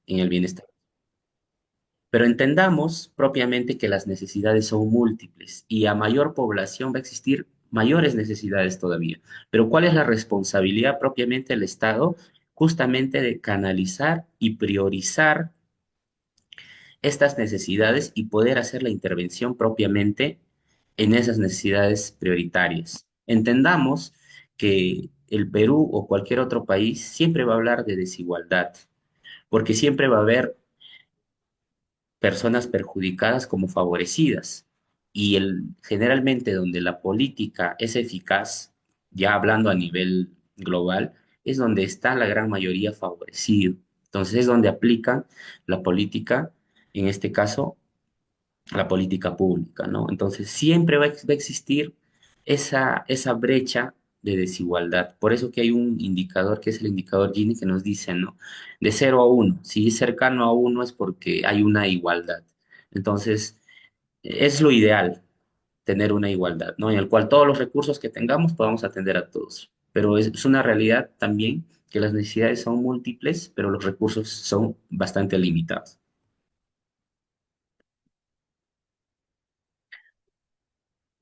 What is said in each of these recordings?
en el bienestar. Pero entendamos propiamente que las necesidades son múltiples y a mayor población va a existir mayores necesidades todavía. Pero ¿cuál es la responsabilidad propiamente del Estado? Justamente de canalizar y priorizar estas necesidades y poder hacer la intervención propiamente en esas necesidades prioritarias. Entendamos que el Perú o cualquier otro país siempre va a hablar de desigualdad, porque siempre va a haber personas perjudicadas como favorecidas. Y generalmente donde la política es eficaz, ya hablando a nivel global, es donde está la gran mayoría favorecido. Entonces es donde aplican la política, en este caso, la política pública, ¿no? Entonces siempre va a existir esa brecha de desigualdad. Por eso que hay un indicador que es el indicador Gini que nos dice, ¿no? De 0 a 1. Si es cercano a 1 es porque hay una igualdad. Entonces, es lo ideal tener una igualdad, ¿no? En el cual todos los recursos que tengamos podamos atender a todos. Pero es una realidad también que las necesidades son múltiples, pero los recursos son bastante limitados.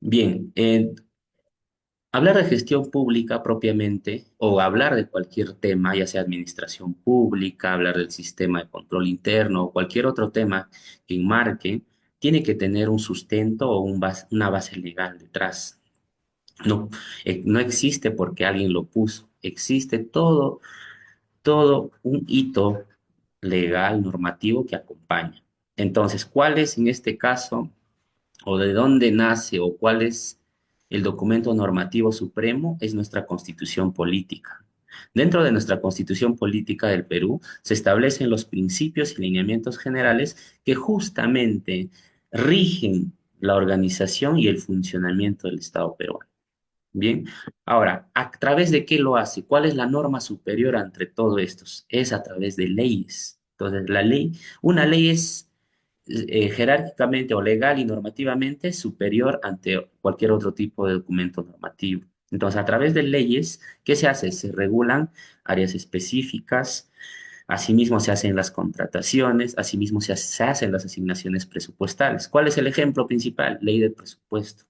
Bien, hablar de gestión pública propiamente o hablar de cualquier tema, ya sea administración pública, hablar del sistema de control interno o cualquier otro tema que enmarque, tiene que tener un sustento o una base legal detrás. No, no existe porque alguien lo puso, existe todo un hito legal, normativo que acompaña. Entonces, ¿cuál es en este caso o de dónde nace o cuál es el documento normativo supremo? Es nuestra constitución política. Dentro de nuestra constitución política del Perú se establecen los principios y lineamientos generales que justamente rigen la organización y el funcionamiento del Estado peruano. Bien, ahora, ¿a través de qué lo hace? ¿Cuál es la norma superior entre todos estos? Es a través de leyes. Entonces, una ley es jerárquicamente o legal y normativamente superior ante cualquier otro tipo de documento normativo. Entonces, a través de leyes, ¿qué se hace? Se regulan áreas específicas, asimismo se hacen las contrataciones, asimismo se hacen las asignaciones presupuestales. ¿Cuál es el ejemplo principal? Ley de presupuesto,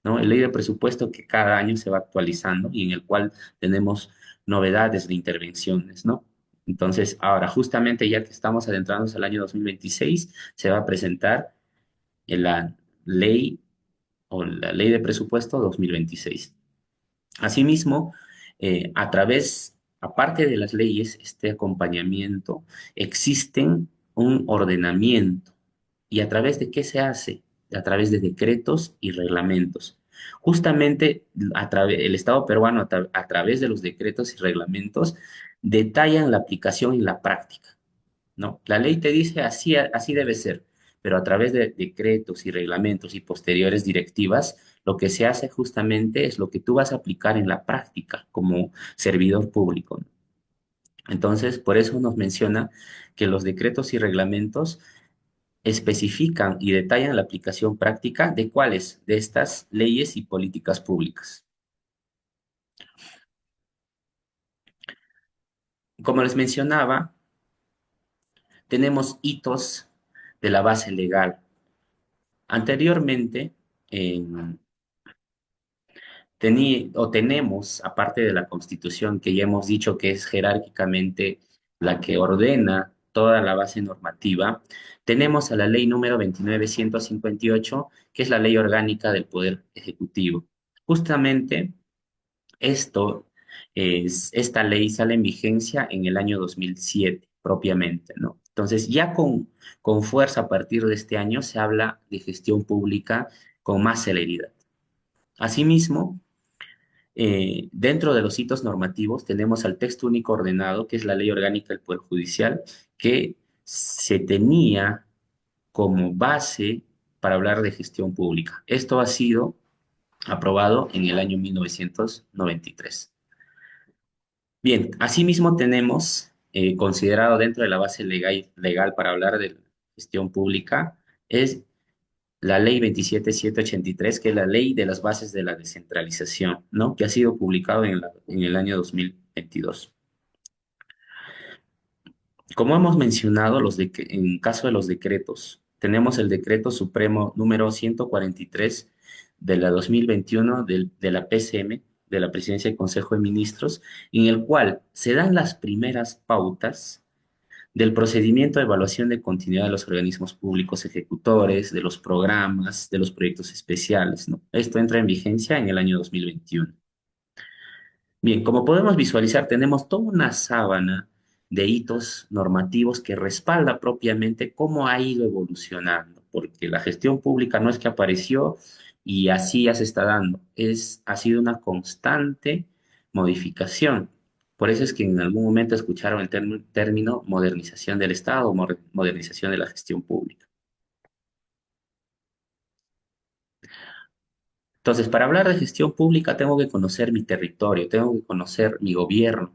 ¿no? La ley de presupuesto que cada año se va actualizando y en el cual tenemos novedades de intervenciones, ¿no? Entonces, ahora, justamente ya que estamos adentrándonos al año 2026, se va a presentar la ley o la ley de presupuesto 2026. Asimismo, aparte de las leyes, este acompañamiento, existen un ordenamiento. ¿Y a través de qué se hace? A través de decretos y reglamentos. Justamente el Estado peruano, a través de los decretos y reglamentos, detallan la aplicación y la práctica, ¿no? La ley te dice así debe ser, pero a través de decretos y reglamentos y posteriores directivas, lo que se hace justamente es lo que tú vas a aplicar en la práctica como servidor público, ¿no? Entonces, por eso nos menciona que los decretos y reglamentos especifican y detallan la aplicación práctica de cuáles de estas leyes y políticas públicas. Como les mencionaba, tenemos hitos de la base legal. Anteriormente, en tenemos, aparte de la Constitución, que ya hemos dicho que es jerárquicamente la que ordena toda la base normativa, tenemos a la ley número 29.158, que es la ley orgánica del Poder Ejecutivo. Justamente esta ley sale en vigencia en el año 2007 propiamente, ¿no? Entonces, ya con fuerza a partir de este año se habla de gestión pública con más celeridad. Asimismo, dentro de los hitos normativos tenemos al texto único ordenado, que es la ley orgánica del Poder Judicial, que se tenía como base para hablar de gestión pública. Esto ha sido aprobado en el año 1993. Bien, asimismo tenemos considerado dentro de la base legal para hablar de gestión pública, es la ley 27.783, que es la ley de las bases de la descentralización, ¿no? Que ha sido publicado en el año 2022. Como hemos mencionado, en caso de los decretos, tenemos el decreto supremo número 143 de la 2021 de la PCM, de la Presidencia del Consejo de Ministros, en el cual se dan las primeras pautas del procedimiento de evaluación de continuidad de los organismos públicos ejecutores, de los programas, de los proyectos especiales, ¿no? Esto entra en vigencia en el año 2021. Bien, como podemos visualizar, tenemos toda una sábana de hitos normativos que respalda propiamente cómo ha ido evolucionando, porque la gestión pública no es que apareció y así ya se está dando, ha sido una constante modificación. Por eso es que en algún momento escucharon el término modernización del Estado o modernización de la gestión pública. Entonces, para hablar de gestión pública tengo que conocer mi territorio, tengo que conocer mi gobierno.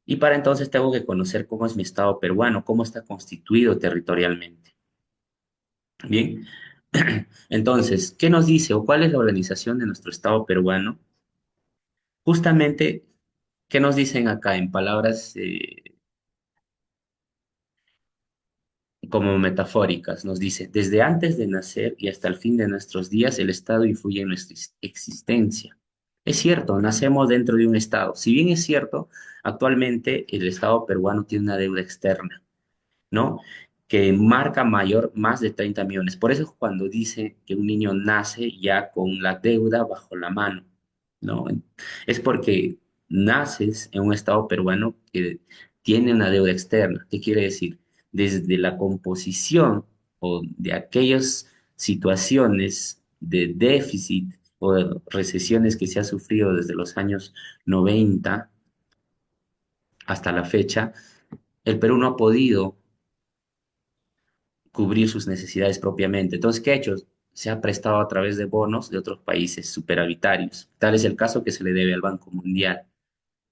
Y para entonces tengo que conocer cómo es mi estado peruano, cómo está constituido territorialmente. Bien, entonces, ¿qué nos dice o cuál es la organización de nuestro estado peruano? Justamente, ¿qué nos dicen acá en palabras como metafóricas? Nos dice, desde antes de nacer y hasta el fin de nuestros días, el Estado influye en nuestra existencia. Es cierto, nacemos dentro de un Estado. Si bien es cierto, actualmente el Estado peruano tiene una deuda externa, ¿no? Que marca más de 30 millones. Por eso cuando dice que un niño nace ya con la deuda bajo la mano, ¿no? Es porque naces en un estado peruano que tiene una deuda externa. ¿Qué quiere decir? Desde la composición o de aquellas situaciones de déficit o de recesiones que se ha sufrido desde los años 90 hasta la fecha, el Perú no ha podido cubrir sus necesidades propiamente. Entonces, ¿qué ha hecho? Se ha prestado a través de bonos de otros países superavitarios. Tal es el caso que se le debe al Banco Mundial.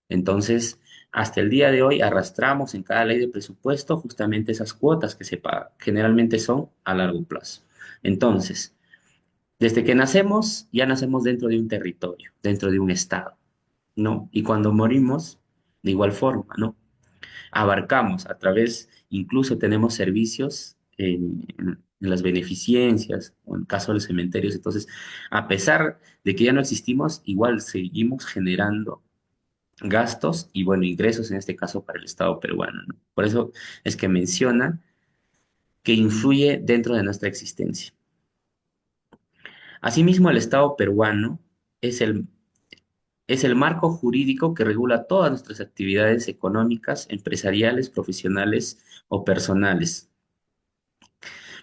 Entonces, hasta el día de hoy arrastramos en cada ley de presupuesto justamente esas cuotas que se pagan. Generalmente son a largo plazo. Entonces, desde que nacemos, ya nacemos dentro de un territorio, dentro de un estado, ¿no? Y cuando morimos, de igual forma, ¿no? Abarcamos a través, incluso tenemos servicios en las beneficencias o en caso de los cementerios. Entonces, a pesar de que ya no existimos, igual seguimos generando gastos y, bueno, ingresos en este caso para el Estado peruano, ¿no? Por eso es que menciona que influye dentro de nuestra existencia. Asimismo, el Estado peruano es es el marco jurídico que regula todas nuestras actividades económicas, empresariales, profesionales o personales.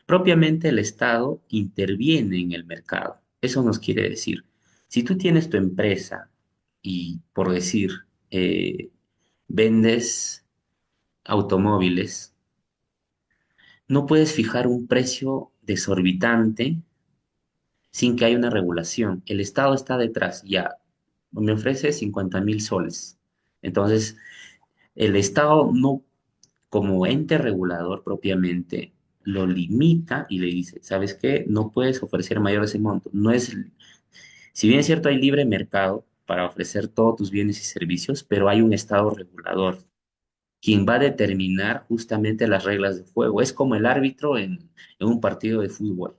Propiamente el Estado interviene en el mercado. Eso nos quiere decir, si tú tienes tu empresa y, por decir, vendes automóviles, no puedes fijar un precio desorbitante sin que haya una regulación. El Estado está detrás, ya, me ofrece 50.000 soles. Entonces, el Estado no, como ente regulador propiamente, lo limita y le dice, ¿sabes qué? No puedes ofrecer mayor de ese monto. No es, si bien es cierto, hay libre mercado para ofrecer todos tus bienes y servicios, pero hay un Estado regulador quien va a determinar justamente las reglas de juego. Es como el árbitro en un partido de fútbol,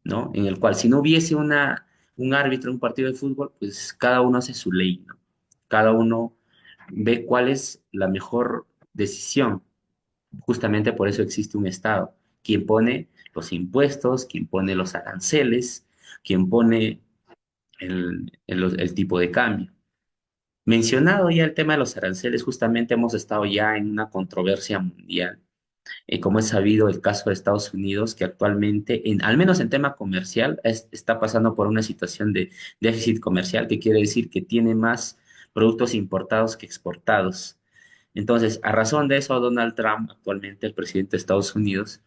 ¿no? En el cual si no hubiese un árbitro en un partido de fútbol, pues cada uno hace su ley, ¿no? Cada uno ve cuál es la mejor decisión. Justamente por eso existe un Estado, quien pone los impuestos, quien pone los aranceles, quien pone el tipo de cambio. Mencionado ya el tema de los aranceles, justamente hemos estado ya en una controversia mundial. Como es sabido, el caso de Estados Unidos, que actualmente, al menos en tema comercial, está pasando por una situación de déficit comercial, que quiere decir que tiene más productos importados que exportados. Entonces, a razón de eso, Donald Trump, actualmente el presidente de Estados Unidos,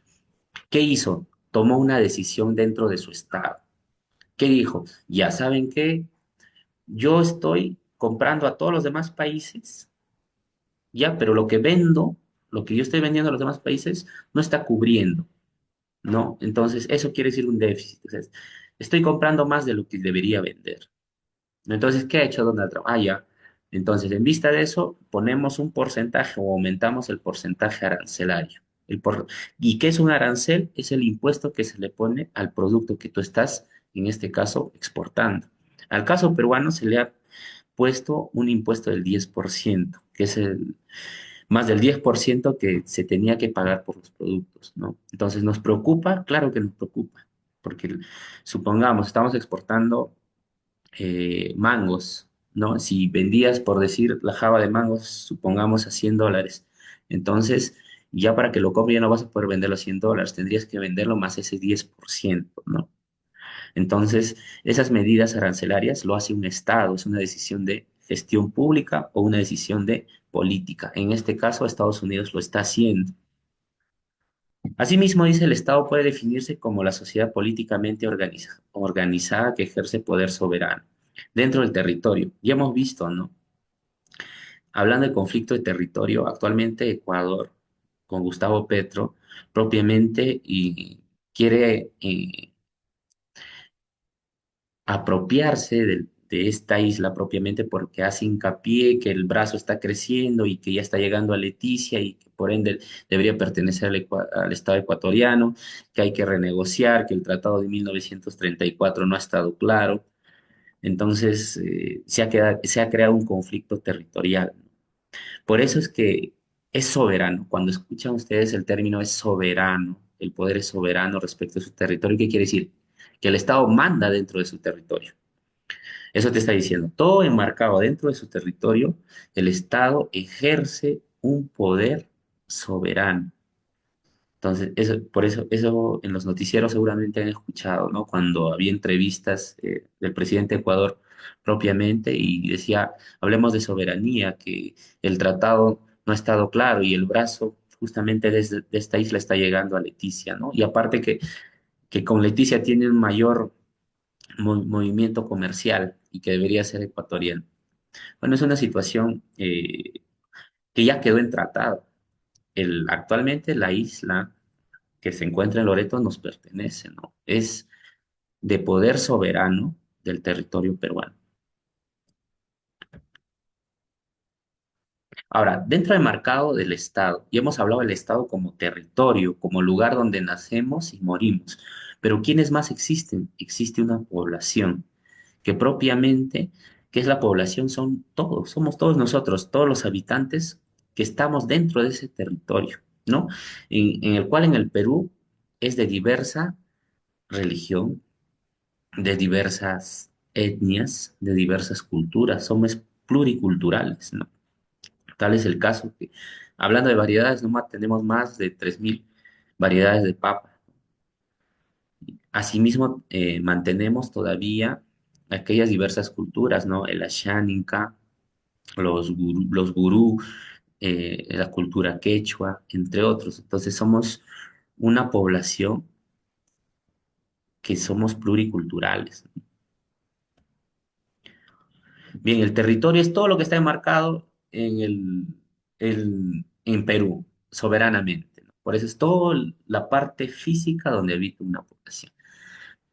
¿qué hizo? Tomó una decisión dentro de su estado. ¿Qué dijo? Ya saben que yo estoy comprando a todos los demás países, ya, pero lo que vendo, lo que yo estoy vendiendo a los demás países, no está cubriendo, ¿no? Entonces, eso quiere decir un déficit. Entonces, estoy comprando más de lo que debería vender. Entonces, ¿qué ha hecho Donald Trump? Ah, ya. Entonces, en vista de eso, ponemos un porcentaje o aumentamos el porcentaje arancelario. ¿Y qué es un arancel? Es el impuesto que se le pone al producto que tú estás, en este caso, exportando. Al caso peruano se le ha puesto un impuesto del 10%, que es el, más del 10% que se tenía que pagar por los productos, ¿no? Entonces, ¿nos preocupa? Claro que nos preocupa, porque supongamos, estamos exportando mangos, ¿no? Si vendías, por decir, la java de mangos, supongamos a $100, entonces ya para que lo compre ya no vas a poder venderlo a $100, tendrías que venderlo más ese 10%, ¿no? Entonces, esas medidas arancelarias lo hace un Estado, es una decisión de gestión pública o una decisión de política. En este caso, Estados Unidos lo está haciendo. Asimismo, dice, el Estado puede definirse como la sociedad políticamente organizada que ejerce poder soberano dentro del territorio. Ya hemos visto, ¿no? Hablando de conflicto de territorio, actualmente Ecuador, con Gustavo Petro, propiamente y quiere apropiarse de esta isla propiamente porque hace hincapié que el brazo está creciendo y que ya está llegando a Leticia y que por ende debería pertenecer al Estado ecuatoriano, que hay que renegociar, que el Tratado de 1934 no ha estado claro. Entonces, se ha creado un conflicto territorial. Por eso es que es soberano. Cuando escuchan ustedes el término es soberano, el poder es soberano respecto a su territorio, ¿qué quiere decir? Que el Estado manda dentro de su territorio. Eso te está diciendo, todo enmarcado dentro de su territorio, el Estado ejerce un poder soberano. Entonces, por eso, eso en los noticieros seguramente han escuchado, ¿no? Cuando había entrevistas del presidente de Ecuador propiamente y decía, hablemos de soberanía, que el tratado no ha estado claro y el brazo justamente desde de esta isla está llegando a Leticia, ¿no? Y aparte que con Leticia tiene un mayor movimiento comercial y que debería ser ecuatoriano. Bueno, es una situación que ya quedó en tratado. Actualmente la isla que se encuentra en Loreto nos pertenece, ¿no? Es de poder soberano del territorio peruano. Ahora, dentro del marcado del Estado, y hemos hablado del Estado como territorio, como lugar donde nacemos y morimos, pero ¿quiénes más existen? Existe una población que propiamente, que es la población, son todos, somos todos nosotros, todos los habitantes que estamos dentro de ese territorio, ¿no? En el cual en el Perú es de diversa religión, de diversas etnias, de diversas culturas, somos pluriculturales, ¿no? Tal es el caso que, hablando de variedades, nomás tenemos más de 3.000 variedades de papa. Asimismo, mantenemos todavía aquellas diversas culturas, ¿no? El Asháninca, los gurú, la cultura quechua, entre otros. Entonces, somos una población que somos pluriculturales. Bien, el territorio es todo lo que está enmarcado en Perú, soberanamente, ¿no? Por eso es toda la parte física donde habita una población.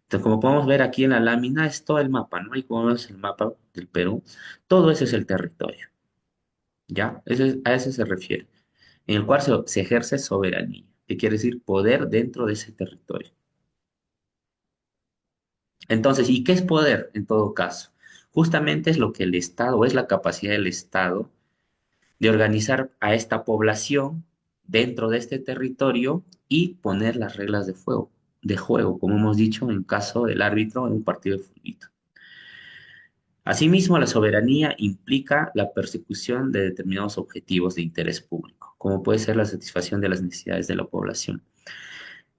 Entonces, como podemos ver aquí en la lámina, es todo el mapa, ¿no? Y como vemos el mapa del Perú, todo eso es el territorio, ¿ya? A eso se refiere, en el cual se ejerce soberanía, que quiere decir poder dentro de ese territorio. Entonces, ¿y qué es poder en todo caso? Justamente es lo que el Estado, es la capacidad del Estado de organizar a esta población dentro de este territorio y poner las reglas de juego, como hemos dicho en caso del árbitro en un partido de fútbol. Asimismo, la soberanía implica la persecución de determinados objetivos de interés público, como puede ser la satisfacción de las necesidades de la población.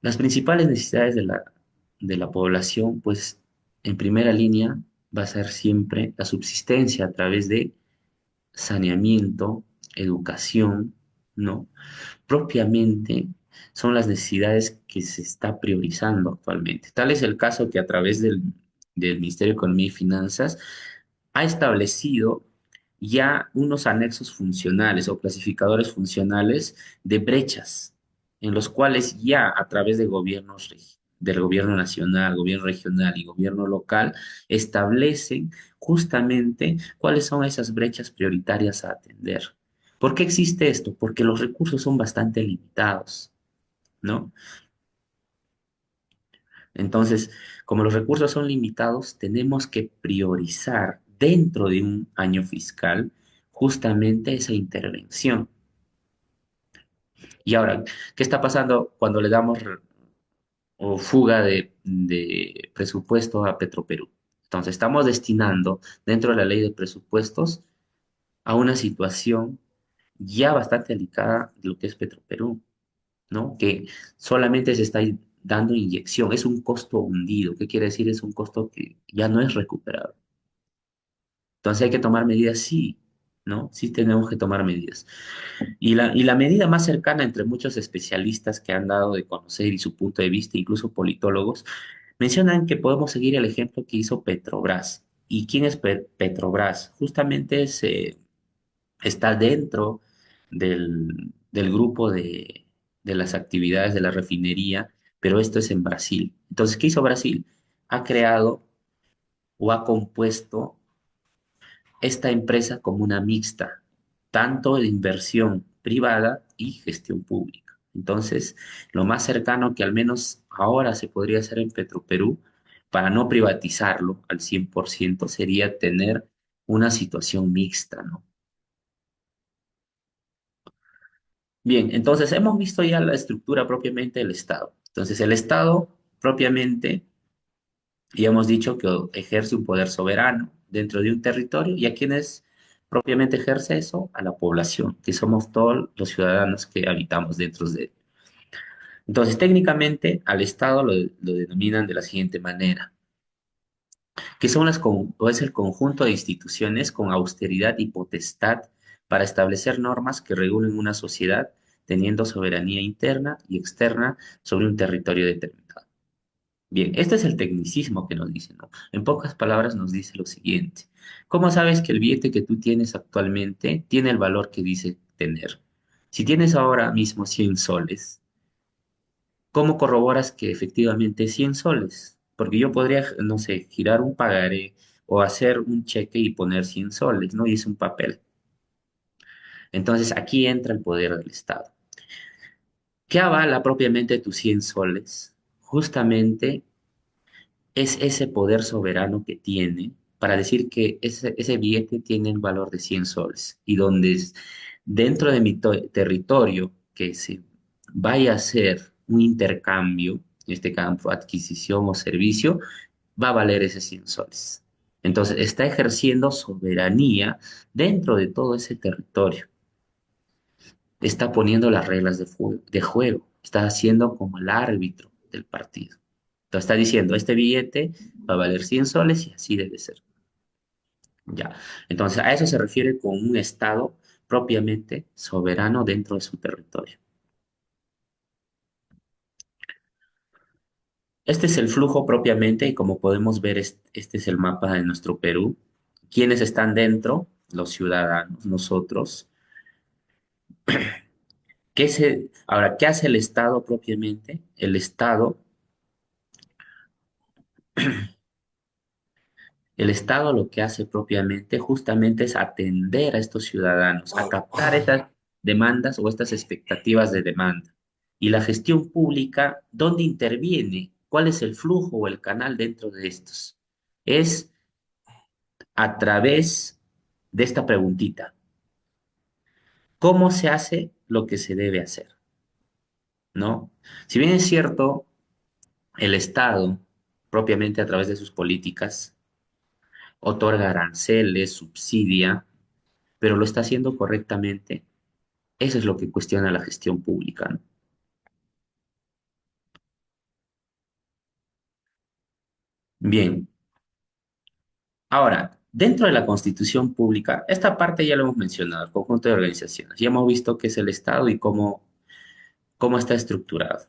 Las principales necesidades de la población, pues, en primera línea, va a ser siempre la subsistencia a través de saneamiento, educación, ¿no? Propiamente son las necesidades que se está priorizando actualmente. Tal es el caso que a través del Ministerio de Economía y Finanzas ha establecido ya unos anexos funcionales o clasificadores funcionales de brechas, en los cuales ya a través de gobiernos del gobierno nacional, gobierno regional y gobierno local establecen justamente cuáles son esas brechas prioritarias a atender. ¿Por qué existe esto? Porque los recursos son bastante limitados, ¿no? Entonces, como los recursos son limitados, tenemos que priorizar dentro de un año fiscal justamente esa intervención. Y ahora, ¿qué está pasando cuando le damos o fuga de presupuesto a Petroperú? Entonces, estamos destinando dentro de la ley de presupuestos a una situación ya bastante delicada de lo que es Petroperú, ¿no? Que solamente se está dando inyección, es un costo hundido. ¿Qué quiere decir? Es un costo que ya no es recuperado. Entonces hay que tomar medidas, sí, ¿no? Sí tenemos que tomar medidas. Y la medida más cercana entre muchos especialistas que han dado de conocer y su punto de vista, incluso politólogos, mencionan que podemos seguir el ejemplo que hizo Petrobras. ¿Y quién es Petrobras? Justamente está dentro del grupo de las actividades de la refinería, pero esto es en Brasil. Entonces, ¿qué hizo Brasil? Ha creado o ha compuesto esta empresa como una mixta, tanto de inversión privada y gestión pública. Entonces, lo más cercano que al menos ahora se podría hacer en Petroperú, para no privatizarlo al 100%, sería tener una situación mixta, ¿no? Bien, entonces hemos visto ya la estructura propiamente del Estado. Entonces, el Estado propiamente, ya hemos dicho que ejerce un poder soberano dentro de un territorio y a quienes propiamente ejerce eso, a la población, que somos todos los ciudadanos que habitamos dentro de él. Entonces, técnicamente, al Estado lo denominan de la siguiente manera, que son o es el conjunto de instituciones con austeridad y potestad para establecer normas que regulen una sociedad teniendo soberanía interna y externa sobre un territorio determinado. Bien, este es el tecnicismo que nos dice, ¿no? En pocas palabras nos dice lo siguiente. ¿Cómo sabes que el billete que tú tienes actualmente tiene el valor que dice tener? Si tienes ahora mismo 100 soles, ¿cómo corroboras que efectivamente es 100 soles? Porque yo podría, no sé, girar un pagaré o hacer un cheque y poner 100 soles, ¿no? Y es un papel. Entonces aquí entra el poder del Estado. ¿Qué avala propiamente tus 100 soles? Justamente es ese poder soberano que tiene para decir que ese billete tiene el valor de 100 soles y donde dentro de mi territorio que se vaya a hacer un intercambio, en este campo adquisición o servicio, va a valer ese 100 soles. Entonces está ejerciendo soberanía dentro de todo ese territorio. Está poniendo las reglas de juego. Está haciendo como el árbitro del partido. Entonces está diciendo, este billete va a valer 100 soles y así debe ser. Ya. Entonces a eso se refiere con un Estado propiamente soberano dentro de su territorio. Este es el flujo propiamente y como podemos ver, este es el mapa de nuestro Perú. ¿Quiénes están dentro? Los ciudadanos, nosotros. Ahora, ¿qué hace el Estado propiamente? El Estado lo que hace propiamente justamente es atender a estos ciudadanos, a captar esas demandas o estas expectativas de demanda. Y la gestión pública, ¿dónde interviene? ¿Cuál es el flujo o el canal dentro de estos? Es a través de esta preguntita. ¿Cómo se hace lo que se debe hacer? ¿No? Si bien es cierto, el Estado, propiamente a través de sus políticas, otorga aranceles, subsidia, pero lo está haciendo correctamente. Eso es lo que cuestiona la gestión pública, ¿no? Bien, ahora, dentro de la constitución pública, esta parte ya lo hemos mencionado, el conjunto de organizaciones. Ya hemos visto qué es el Estado y cómo está estructurado.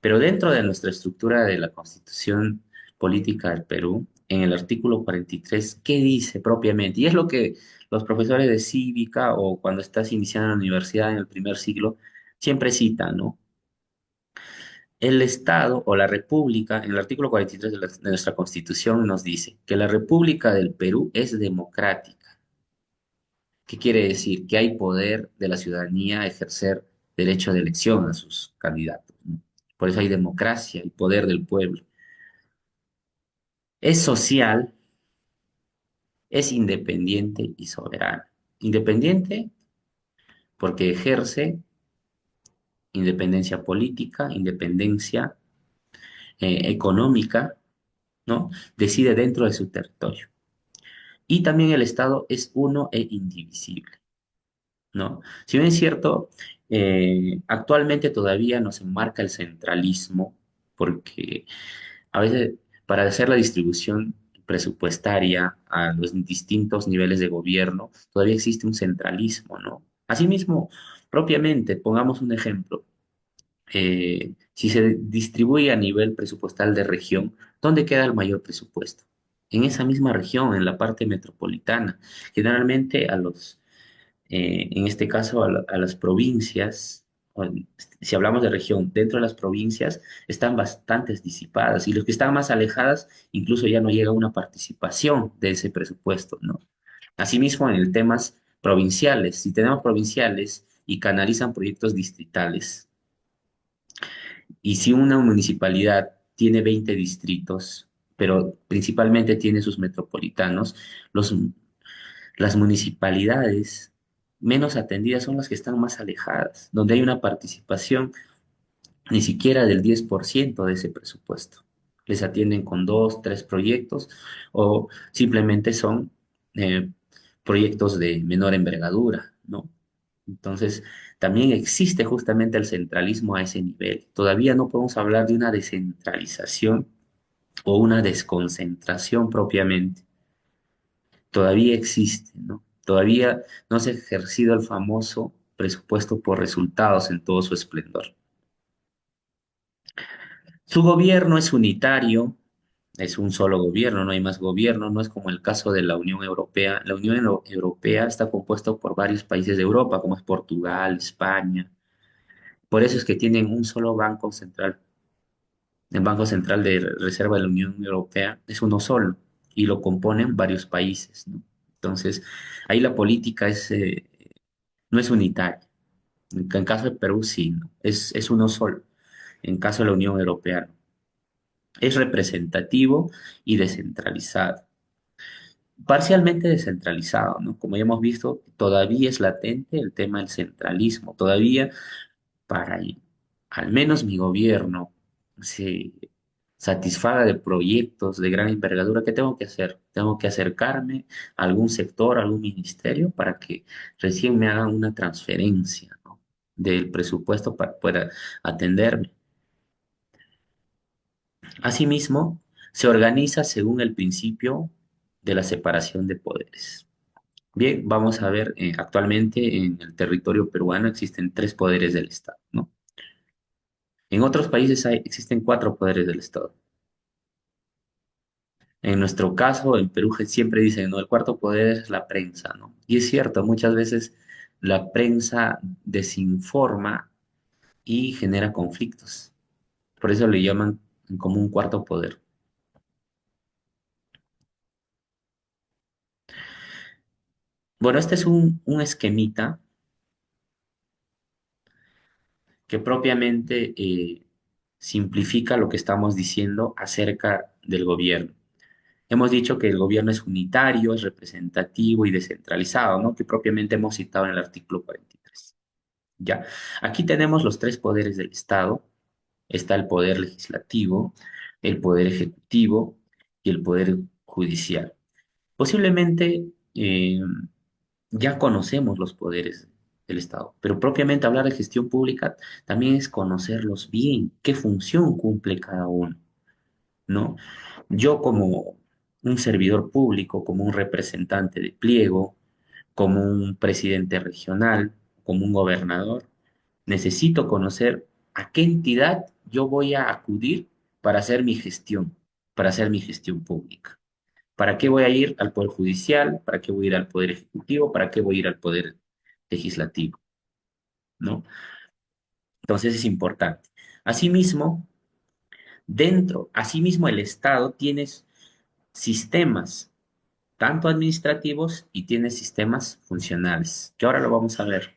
Pero dentro de nuestra estructura de la constitución política del Perú, en el artículo 43, ¿qué dice propiamente? Y es lo que los profesores de cívica o cuando estás iniciando la universidad en el primer siglo siempre citan, ¿no? El Estado o la República, en el artículo 43 de nuestra Constitución nos dice que la República del Perú es democrática. ¿Qué quiere decir? Que hay poder de la ciudadanía a ejercer derecho de elección a sus candidatos, ¿no? Por eso hay democracia y poder del pueblo. Es social, es independiente y soberana. Independiente porque ejerce independencia política, independencia económica, ¿no? Decide dentro de su territorio. Y también el Estado es uno e indivisible, ¿no? Si bien es cierto, actualmente todavía nos enmarca el centralismo, porque a veces para hacer la distribución presupuestaria a los distintos niveles de gobierno, todavía existe un centralismo, ¿no? Asimismo, propiamente, pongamos un ejemplo, si se distribuye a nivel presupuestal de región, ¿dónde queda el mayor presupuesto? En esa misma región, en la parte metropolitana. Generalmente en este caso, a las provincias, o si hablamos de región, dentro de las provincias están bastante disipadas y los que están más alejadas incluso ya no llega una participación de ese presupuesto, ¿no? Asimismo, en el temas provinciales, si tenemos provinciales y canalizan proyectos distritales, y si una municipalidad tiene 20 distritos, pero principalmente tiene sus metropolitanos, los, las municipalidades menos atendidas son las que están más alejadas, donde hay una participación ni siquiera del 10% de ese presupuesto. Les atienden con dos, tres proyectos o simplemente son eh, proyectos de menor envergadura, ¿no? Entonces, también existe justamente el centralismo a ese nivel. Todavía no podemos hablar de una descentralización o una desconcentración propiamente. Todavía existe, ¿no? Todavía no se ha ejercido el famoso presupuesto por resultados en todo su esplendor. Su gobierno es unitario, es un solo gobierno, no hay más gobierno, no es como el caso de la Unión Europea. La Unión Europea está compuesta por varios países de Europa, como es Portugal, España. Por eso es que tienen un solo banco central. El Banco Central de Reserva de la Unión Europea es uno solo y lo componen varios países, ¿no? Entonces, ahí la política no es unitaria. En caso de Perú, sí, ¿no? Es uno solo. En caso de la Unión Europea, no. Es representativo y descentralizado. Parcialmente descentralizado, ¿no? Como ya hemos visto, todavía es latente el tema del centralismo. Todavía para al menos mi gobierno se satisfaga de proyectos de gran envergadura, ¿qué tengo que hacer? Tengo que acercarme a algún sector, a algún ministerio para que recién me hagan una transferencia, ¿no? Del presupuesto para poder atenderme. Asimismo, se organiza según el principio de la separación de poderes. Bien, vamos a ver, actualmente en el territorio peruano existen tres poderes del Estado, ¿no? En otros países existen cuatro poderes del Estado. En nuestro caso, en Perú siempre dicen, no, el cuarto poder es la prensa, ¿no? Y es cierto, muchas veces la prensa desinforma y genera conflictos. Por eso le llaman como un cuarto poder. Bueno, este es un esquemita que propiamente simplifica lo que estamos diciendo acerca del gobierno. Hemos dicho que el gobierno es unitario, es representativo y descentralizado, ¿no? Que propiamente hemos citado en el artículo 43. Ya, aquí tenemos los tres poderes del Estado. Está el poder legislativo, el poder ejecutivo y el poder judicial. Posiblemente ya conocemos los poderes del Estado, pero propiamente hablar de gestión pública también es conocerlos bien, qué función cumple cada uno, ¿no? Yo como un servidor público, como un representante de pliego, como un presidente regional, como un gobernador, necesito conocer a qué entidad yo voy a acudir para hacer mi gestión, para hacer mi gestión pública. ¿Para qué voy a ir al Poder Judicial? ¿Para qué voy a ir al Poder Ejecutivo? ¿Para qué voy a ir al Poder Legislativo? ¿No? Entonces es importante. Asimismo, Dentro, asimismo, el Estado tiene sistemas, tanto administrativos y tiene sistemas funcionales, que ahora lo vamos a ver.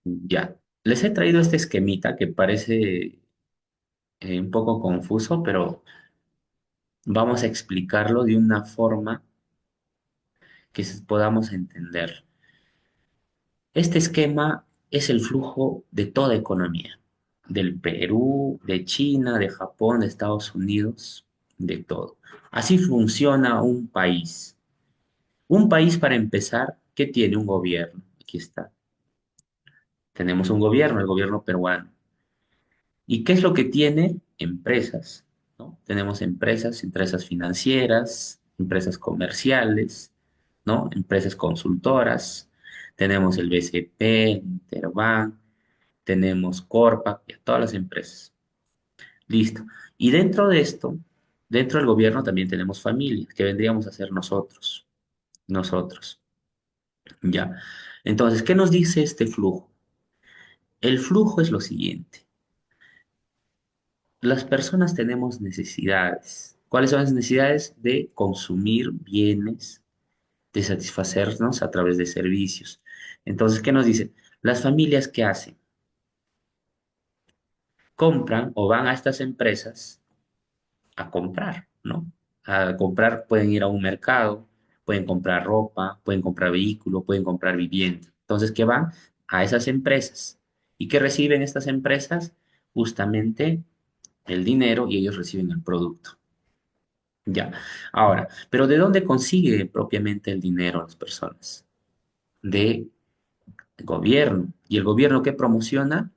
Ya, les he traído este esquemita que parece un poco confuso, pero vamos a explicarlo de una forma que podamos entender. Este esquema es el flujo de toda economía, del Perú, de China, de Japón, de Estados Unidos, de todo. Así funciona un país. Un país, para empezar, que tiene un gobierno. Aquí está. Tenemos un gobierno, el gobierno peruano. ¿Y qué es lo que tiene? Empresas, ¿no? Tenemos empresas, empresas financieras, empresas comerciales, ¿no? Empresas consultoras. Tenemos el BCP, Interbank, tenemos Corpa, y a todas las empresas. Listo. Y dentro de esto, dentro del gobierno también tenemos familias, que vendríamos a ser nosotros. Nosotros. Ya. Entonces, ¿qué nos dice este flujo? El flujo es lo siguiente. Las personas tenemos necesidades. ¿Cuáles son las necesidades? De consumir bienes, de satisfacernos a través de servicios. Entonces, ¿qué nos dice? Las familias, ¿qué hacen? Compran o van a estas empresas a comprar, ¿no? A comprar, pueden ir a un mercado, pueden comprar ropa, pueden comprar vehículo, pueden comprar vivienda. Entonces, ¿qué van? A esas empresas. ¿Y qué reciben estas empresas? Justamente el dinero y ellos reciben el producto. Ya. Ahora, pero ¿de dónde consigue propiamente el dinero las personas? De gobierno. ¿Y el gobierno qué promociona?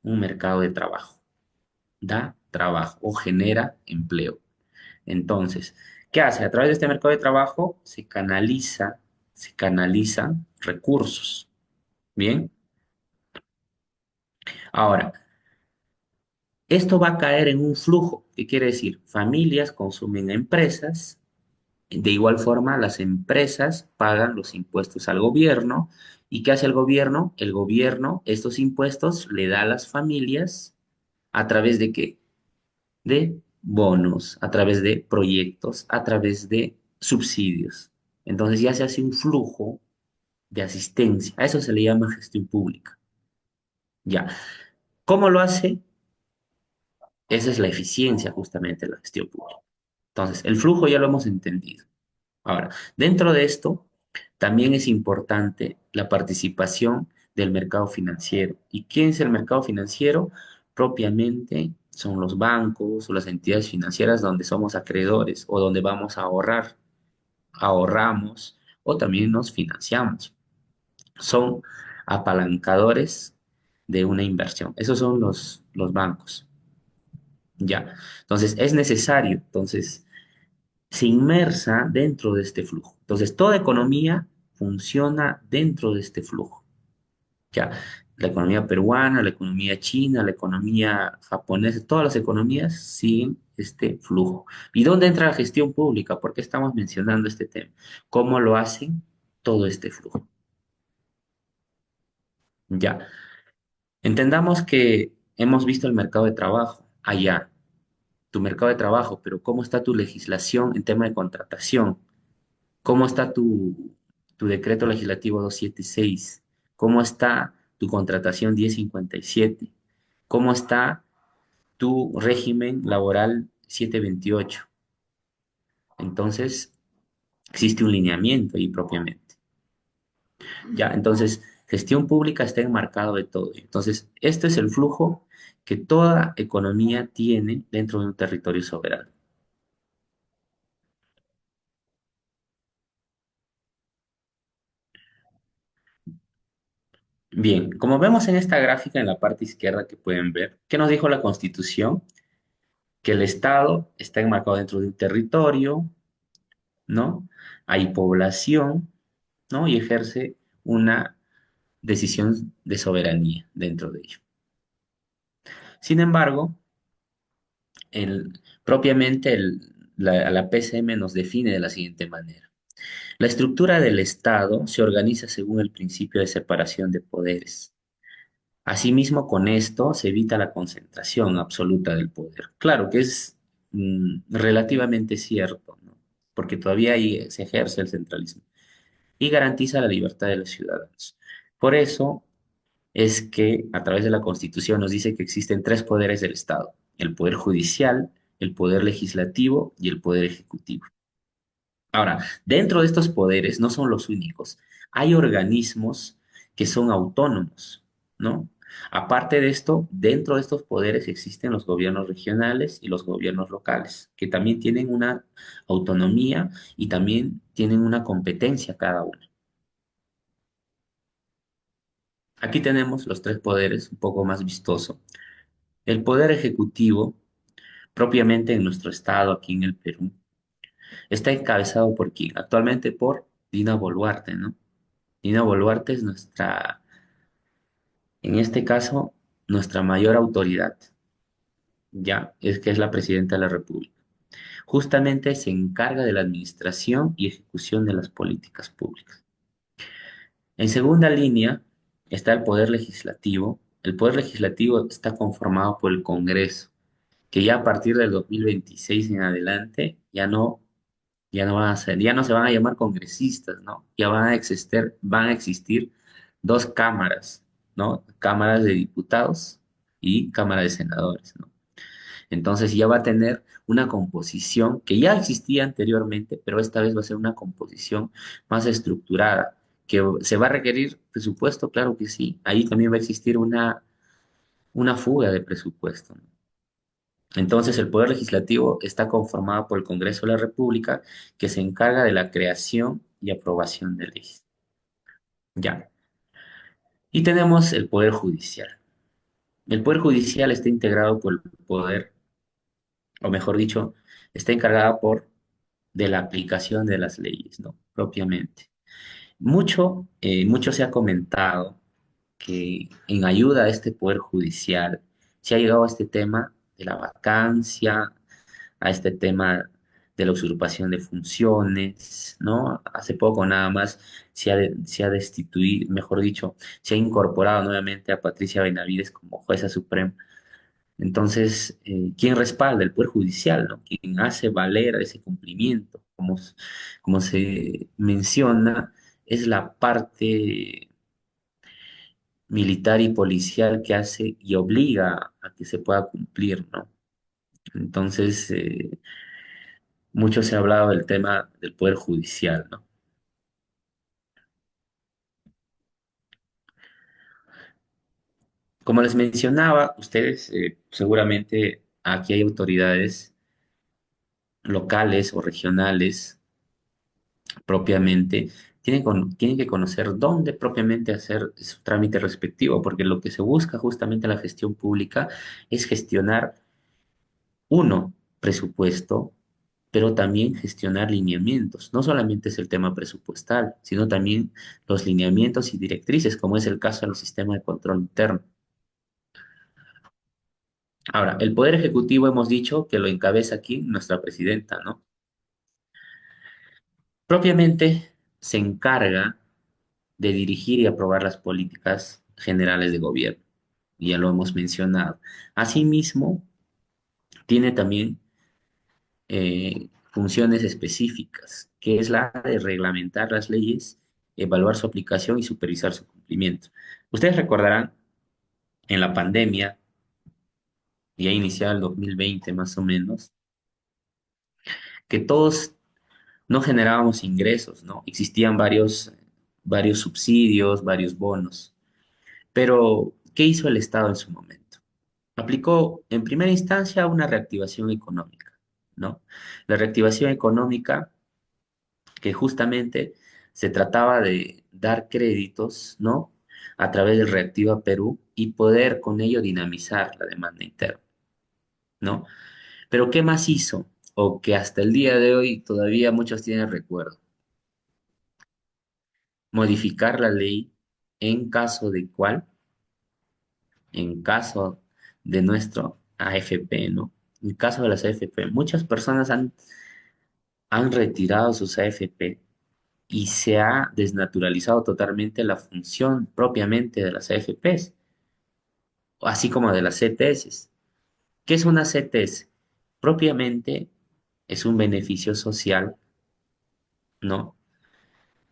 Un mercado de trabajo. Da trabajo o genera empleo. Entonces, ¿qué hace? A través de este mercado de trabajo se canalizan recursos. Bien. Ahora, esto va a caer en un flujo. ¿Qué quiere decir? Familias consumen a empresas. De igual forma, las empresas pagan los impuestos al gobierno. ¿Y qué hace el gobierno? El gobierno, estos impuestos le da a las familias a través de qué? De bonos, a través de proyectos, a través de subsidios. Entonces ya se hace un flujo de asistencia. A eso se le llama gestión pública. Ya. ¿Cómo lo hace? Esa es la eficiencia justamente de la gestión pública. Entonces, el flujo ya lo hemos entendido. Ahora, dentro de esto, también es importante la participación del mercado financiero. ¿Y quién es el mercado financiero? Propiamente son los bancos o las entidades financieras donde somos acreedores o donde vamos a ahorrar, ahorramos o también nos financiamos. Son apalancadores de una inversión. Esos son los bancos. Ya. Entonces, es necesario. Entonces, se inmersa dentro de este flujo. Entonces, toda economía funciona dentro de este flujo. Ya, la economía peruana, la economía china, la economía japonesa, todas las economías siguen este flujo. ¿Y dónde entra la gestión pública? ¿Por qué estamos mencionando este tema? ¿Cómo lo hacen todo este flujo? Ya, entendamos que hemos visto el mercado de trabajo allá, tu mercado de trabajo, pero ¿cómo está tu legislación en tema de contratación? ¿Cómo está tu decreto legislativo 276? ¿Cómo está tu contratación 1057? ¿Cómo está tu régimen laboral 728? Entonces, existe un lineamiento ahí propiamente. Ya, entonces, gestión pública está enmarcado de todo. Entonces, este es el flujo que toda economía tiene dentro de un territorio soberano. Bien, como vemos en esta gráfica en la parte izquierda que pueden ver, ¿qué nos dijo la Constitución? Que el Estado está enmarcado dentro de un territorio, ¿no? Hay población, ¿no? Y ejerce una decisión de soberanía dentro de ello. Sin embargo, Propiamente la PCM nos define de la siguiente manera. La estructura del Estado se organiza según el principio de separación de poderes. Asimismo, con esto se evita la concentración absoluta del poder. Claro que es relativamente cierto, ¿no? Porque todavía ahí se ejerce el centralismo y garantiza la libertad de los ciudadanos. Por eso es que a través de la Constitución nos dice que existen tres poderes del Estado: el poder judicial, el poder legislativo y el poder ejecutivo. Ahora, dentro de estos poderes no son los únicos. Hay organismos que son autónomos, ¿no? Aparte de esto, dentro de estos poderes existen los gobiernos regionales y los gobiernos locales, que también tienen una autonomía y también tienen una competencia cada uno. Aquí tenemos los tres poderes, un poco más vistoso. El poder ejecutivo, propiamente en nuestro estado, aquí en el Perú, está encabezado por quién? Actualmente por Dina Boluarte, ¿no? Dina Boluarte es en este caso, nuestra mayor autoridad, ya, es que es la presidenta de la República. Justamente se encarga de la administración y ejecución de las políticas públicas. En segunda línea está el poder legislativo. El poder legislativo está conformado por el Congreso, que ya a partir del 2026 en adelante ya no van a ser, ya no se van a llamar congresistas, ¿no? Ya van a existir dos cámaras, ¿no? Cámaras de diputados y Cámara de senadores, ¿no? Entonces ya va a tener una composición que ya existía anteriormente, pero esta vez va a ser una composición más estructurada, que se va a requerir presupuesto, claro que sí. Ahí también va a existir una fuga de presupuesto, ¿no? Entonces, el Poder Legislativo está conformado por el Congreso de la República, que se encarga de la creación y aprobación de leyes. Ya. Y tenemos el Poder Judicial. El Poder Judicial está integrado por el Poder, o mejor dicho, está encargado de la aplicación de las leyes, ¿no? Propiamente. Mucho se ha comentado que en ayuda a este Poder Judicial se ha llegado a este tema de la vacancia, a este tema de la usurpación de funciones, ¿no? Hace poco nada más se ha destituido, mejor dicho, se ha incorporado nuevamente a Patricia Benavides como jueza suprema. Entonces, ¿quién respalda? El Poder Judicial, ¿no? Quien hace valer ese cumplimiento, como se menciona, es la parte militar y policial que hace y obliga a que se pueda cumplir, ¿no? Entonces, mucho se ha hablado del tema del poder judicial, ¿no? Como les mencionaba, ustedes seguramente aquí hay autoridades locales o regionales propiamente, tienen que conocer dónde propiamente hacer su trámite respectivo, porque lo que se busca justamente en la gestión pública es gestionar, uno, presupuesto, pero también gestionar lineamientos. No solamente es el tema presupuestal, sino también los lineamientos y directrices, como es el caso de los sistemas de control interno. Ahora, el Poder Ejecutivo hemos dicho que lo encabeza aquí nuestra presidenta, ¿no? Propiamente se encarga de dirigir y aprobar las políticas generales de gobierno. Y ya lo hemos mencionado. Asimismo, tiene también funciones específicas, que es la de reglamentar las leyes, evaluar su aplicación y supervisar su cumplimiento. Ustedes recordarán en la pandemia, ya iniciada el 2020 más o menos, que todos no generábamos ingresos, ¿no? Existían varios subsidios, varios bonos. Pero, ¿qué hizo el Estado en su momento? Aplicó en primera instancia una reactivación económica, ¿no? La reactivación económica que justamente se trataba de dar créditos, ¿no? A través del Reactiva Perú y poder con ello dinamizar la demanda interna, ¿no? Pero ¿qué más hizo? O que hasta el día de hoy todavía muchos tienen recuerdo. Modificar la ley en caso de cuál, en caso de nuestro AFP, ¿no? En el caso de las AFP, muchas personas han retirado sus AFP y se ha desnaturalizado totalmente la función propiamente de las AFPs, así como de las CTS. ¿Qué es una CTS? Propiamente es un beneficio social, ¿no?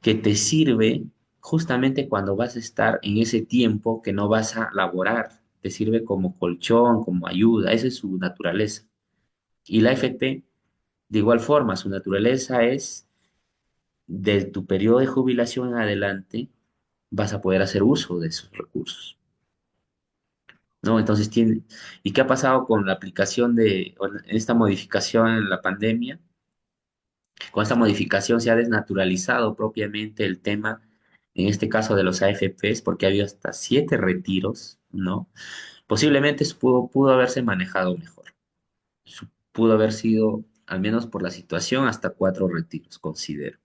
Que te sirve justamente cuando vas a estar en ese tiempo que no vas a laborar. Te sirve como colchón, como ayuda. Esa es su naturaleza. Y la FP, de igual forma, su naturaleza es de tu periodo de jubilación en adelante, vas a poder hacer uso de esos recursos, ¿no? Entonces tiene, ¿y qué ha pasado con la aplicación o en esta modificación en la pandemia? Con esta modificación se ha desnaturalizado propiamente el tema, en este caso de los AFPs, porque ha habido hasta 7 retiros, ¿no? Posiblemente eso pudo haberse manejado mejor. Pudo haber sido, al menos por la situación, hasta 4 retiros, considero.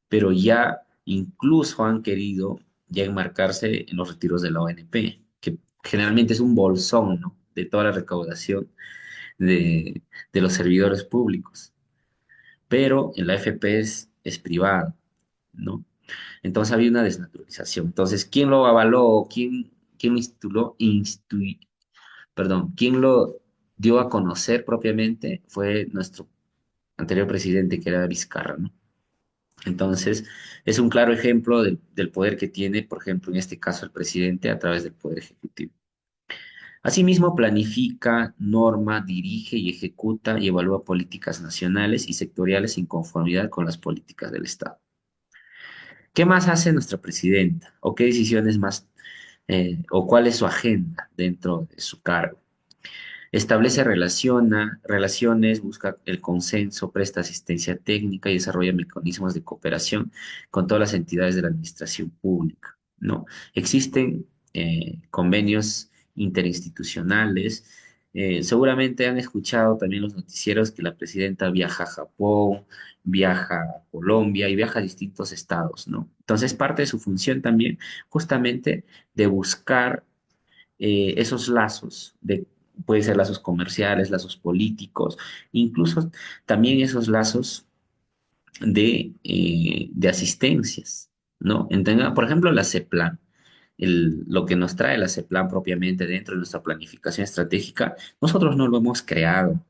Pero ya incluso han querido ya enmarcarse en los retiros de la ONP, que generalmente es un bolsón, ¿no? De toda la recaudación de, de los servidores públicos. Pero en la AFP es privado, ¿no? Entonces había una desnaturalización. Entonces, ¿quién lo avaló? ¿Quién lo perdón, quién lo dio a conocer propiamente? Fue nuestro anterior presidente, que era Vizcarra, ¿no? Entonces, es un claro ejemplo del poder que tiene, por ejemplo, en este caso el presidente a través del poder ejecutivo. Asimismo, planifica, norma, dirige y ejecuta y evalúa políticas nacionales y sectoriales en conformidad con las políticas del Estado. ¿Qué más hace nuestra presidenta? ¿O qué decisiones más, o cuál es su agenda dentro de su cargo? Establece relaciones, busca el consenso, presta asistencia técnica y desarrolla mecanismos de cooperación con todas las entidades de la administración pública, ¿no? Existen convenios interinstitucionales. Seguramente han escuchado también los noticieros que la presidenta viaja a Japón, viaja a Colombia y viaja a distintos estados, ¿no? Entonces, parte de su función también justamente de buscar esos lazos, puede ser lazos comerciales, lazos políticos, incluso también esos lazos de asistencias, ¿no? Por ejemplo, la CEPLAN, lo que nos trae la CEPLAN propiamente dentro de nuestra planificación estratégica, nosotros no lo hemos creado.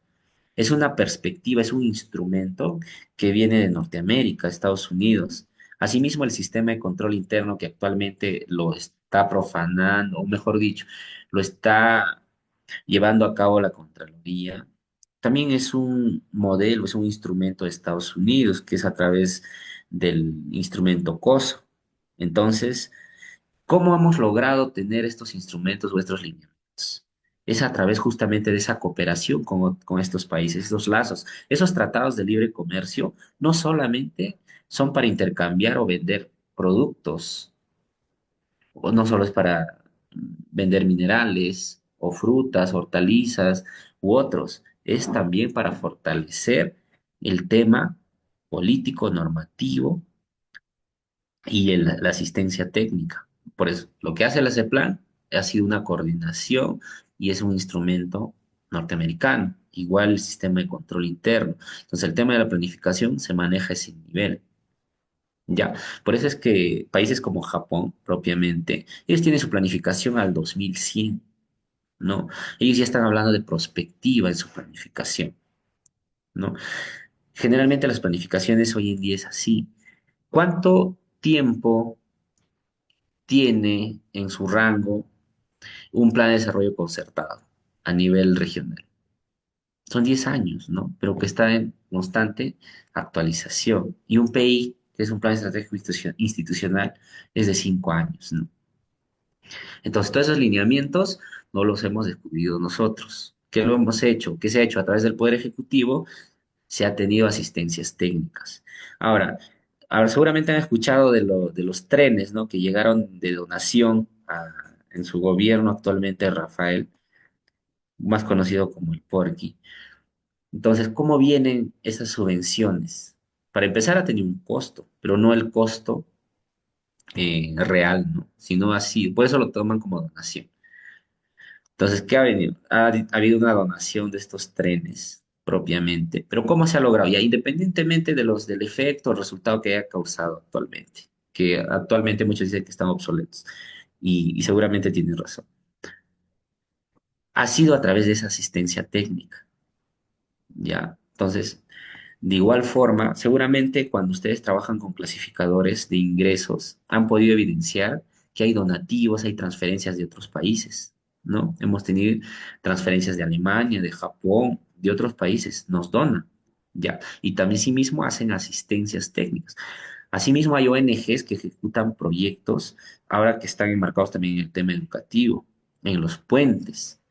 Es una perspectiva, es un instrumento que viene de Norteamérica, Estados Unidos. Asimismo, el sistema de control interno que actualmente lo está profanando, o mejor dicho, lo está llevando a cabo la Contraloría, también es un modelo, es un instrumento de Estados Unidos, que es a través del instrumento COSO. Entonces, ¿cómo hemos logrado tener estos instrumentos o estos lineamientos? Es a través justamente de esa cooperación con estos países, esos lazos, esos tratados de libre comercio, no solamente son para intercambiar o vender productos, o no solo es para vender minerales o frutas, hortalizas u otros, es también para fortalecer el tema político, normativo y la asistencia técnica. Por eso, lo que hace la CEPLAN ha sido una coordinación y es un instrumento norteamericano, igual el sistema de control interno. Entonces, el tema de la planificación se maneja a ese nivel. Ya, por eso es que países como Japón, propiamente, ellos tienen su planificación al 2100, ¿no? Ellos ya están hablando de prospectiva en su planificación, ¿no? Generalmente las planificaciones hoy en día es así. ¿Cuánto tiempo tiene en su rango un plan de desarrollo concertado a nivel regional? Son 10 años, ¿no? Pero que está en constante actualización. Y un PI, que es un plan estratégico institucional, es de 5 años, ¿no? Entonces, todos esos lineamientos no los hemos descubierto nosotros. ¿Qué lo hemos hecho? ¿Qué se ha hecho a través del Poder Ejecutivo? Se ha tenido asistencias técnicas. Ahora, seguramente han escuchado de los trenes, ¿no? Que llegaron de donación en su gobierno actualmente, Rafael, más conocido como el Porqui. Entonces, ¿cómo vienen esas subvenciones? Para empezar, ha tenido un costo, pero no el costo real, ¿no? Sino así, por eso lo toman como donación. Entonces, ¿qué ha venido? Ha habido una donación de estos trenes propiamente, pero ¿cómo se ha logrado? Ya independientemente de del efecto o resultado que haya causado actualmente, que actualmente muchos dicen que están obsoletos y seguramente tienen razón, ha sido a través de esa asistencia técnica, ¿ya? Entonces, de igual forma, seguramente cuando ustedes trabajan con clasificadores de ingresos, han podido evidenciar que hay donativos, hay transferencias de otros países, ¿no? Hemos tenido transferencias de Alemania, de Japón, de otros países, nos donan, ¿ya? Y también sí mismo hacen asistencias técnicas. Asimismo, hay ONGs que ejecutan proyectos, ahora que están enmarcados también en el tema educativo, en los puentes.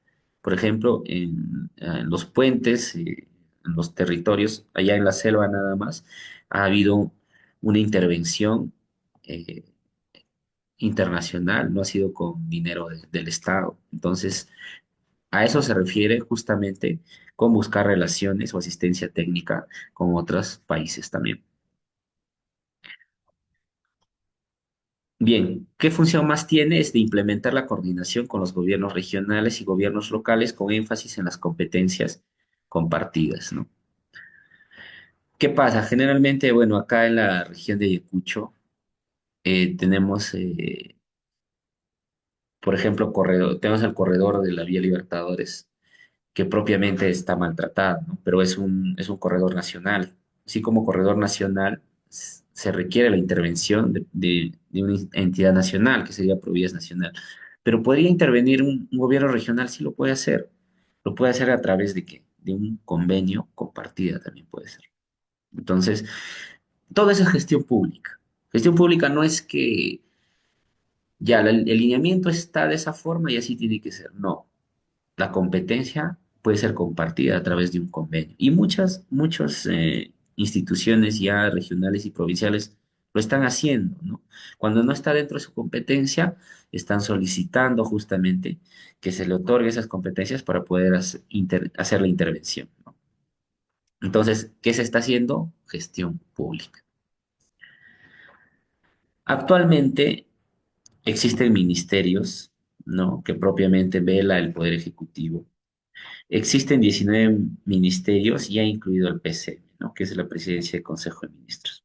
Por ejemplo, en los puentes, en los territorios, allá en la selva nada más, ha habido una intervención eh, internacional, no ha sido con dinero del Estado. Entonces, a eso se refiere justamente con buscar relaciones o asistencia técnica con otros países también. Bien, ¿qué función más tiene? Es de implementar la coordinación con los gobiernos regionales y gobiernos locales con énfasis en las competencias compartidas, ¿no? ¿Qué pasa? Generalmente, bueno, acá en la región de Ayacucho tenemos, por ejemplo, tenemos el corredor de la Vía Libertadores, que propiamente está maltratado, ¿no? Pero es un corredor nacional. Así como corredor nacional, se requiere la intervención de una entidad nacional, que sería Provías Nacional. Pero podría intervenir un gobierno regional, sí lo puede hacer. Lo puede hacer a través de qué? De un convenio compartida también puede ser. Entonces, todo eso es gestión pública. Gestión pública no es que ya el lineamiento está de esa forma y así tiene que ser. No, la competencia puede ser compartida a través de un convenio. Y muchas instituciones ya regionales y provinciales lo están haciendo, ¿no? Cuando no está dentro de su competencia, están solicitando justamente que se le otorgue esas competencias para poder hacer la intervención, ¿no? Entonces, ¿qué se está haciendo? Gestión pública. Actualmente existen ministerios, ¿no? Que propiamente vela el Poder Ejecutivo. Existen 19 ministerios, ya incluido el PCM, ¿no? Que es la Presidencia del Consejo de Ministros.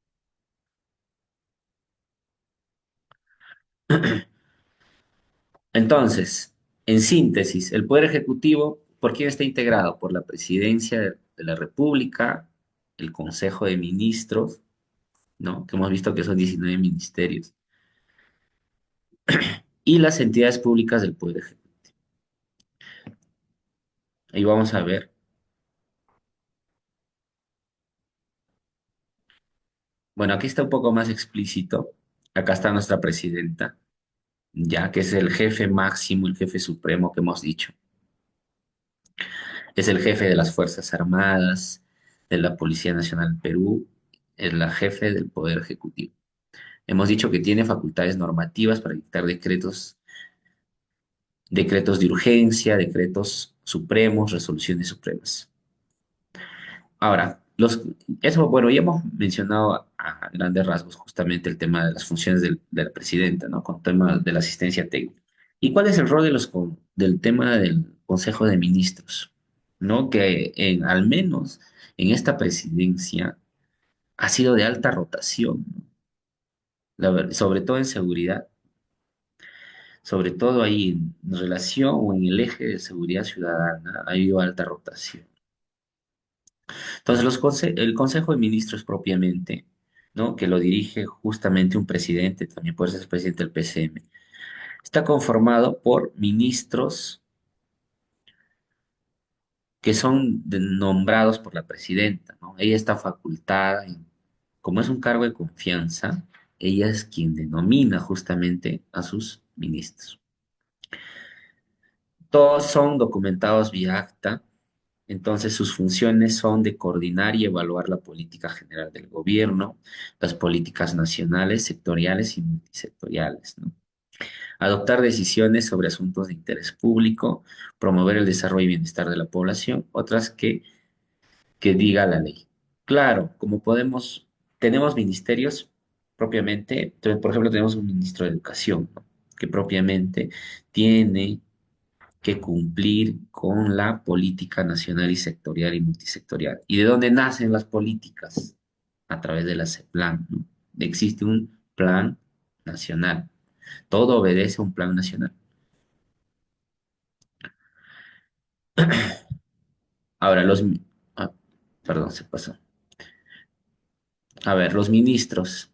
Entonces, en síntesis, el Poder Ejecutivo, ¿por quién está integrado? Por la Presidencia de la República, el Consejo de Ministros, ¿no? Que hemos visto que son 19 ministerios, y las entidades públicas del Poder Ejecutivo. Ahí vamos a ver. Bueno, aquí está un poco más explícito. Acá está nuestra presidenta, ya que es el jefe máximo, el jefe supremo que hemos dicho. Es el jefe de las Fuerzas Armadas, de la Policía Nacional del Perú, es la jefe del Poder Ejecutivo. Hemos dicho que tiene facultades normativas para dictar decretos de urgencia, decretos supremos, resoluciones supremas. Ahora, eso, bueno, ya hemos mencionado a grandes rasgos justamente el tema de las funciones de la presidenta, ¿no? Con el tema de la asistencia técnica. ¿Y cuál es el rol del tema del Consejo de Ministros? ¿No? Que al menos en esta presidencia ha sido de alta rotación, ¿no? Sobre todo en seguridad, sobre todo ahí en relación o en el eje de seguridad ciudadana, ha habido alta rotación. Entonces, el Consejo de Ministros propiamente, ¿no? Que lo dirige justamente un presidente, también puede ser presidente del PCM, está conformado por ministros que son nombrados por la presidenta, ¿no? Ella está facultada, como es un cargo de confianza, ella es quien denomina justamente a sus ministros. Todos son documentados vía acta. Entonces, sus funciones son de coordinar y evaluar la política general del gobierno, las políticas nacionales, sectoriales y multisectoriales, ¿no? Adoptar decisiones sobre asuntos de interés público, promover el desarrollo y bienestar de la población, otras que diga la ley. Claro, tenemos ministerios propiamente, por ejemplo, tenemos un ministro de Educación, ¿no? Que propiamente tiene que cumplir con la política nacional y sectorial y multisectorial. ¿Y de dónde nacen las políticas? A través de la CEPLAN, ¿no? Existe un plan nacional. Todo obedece a un plan nacional. Ahora, ah, perdón, se pasó. A ver, los ministros.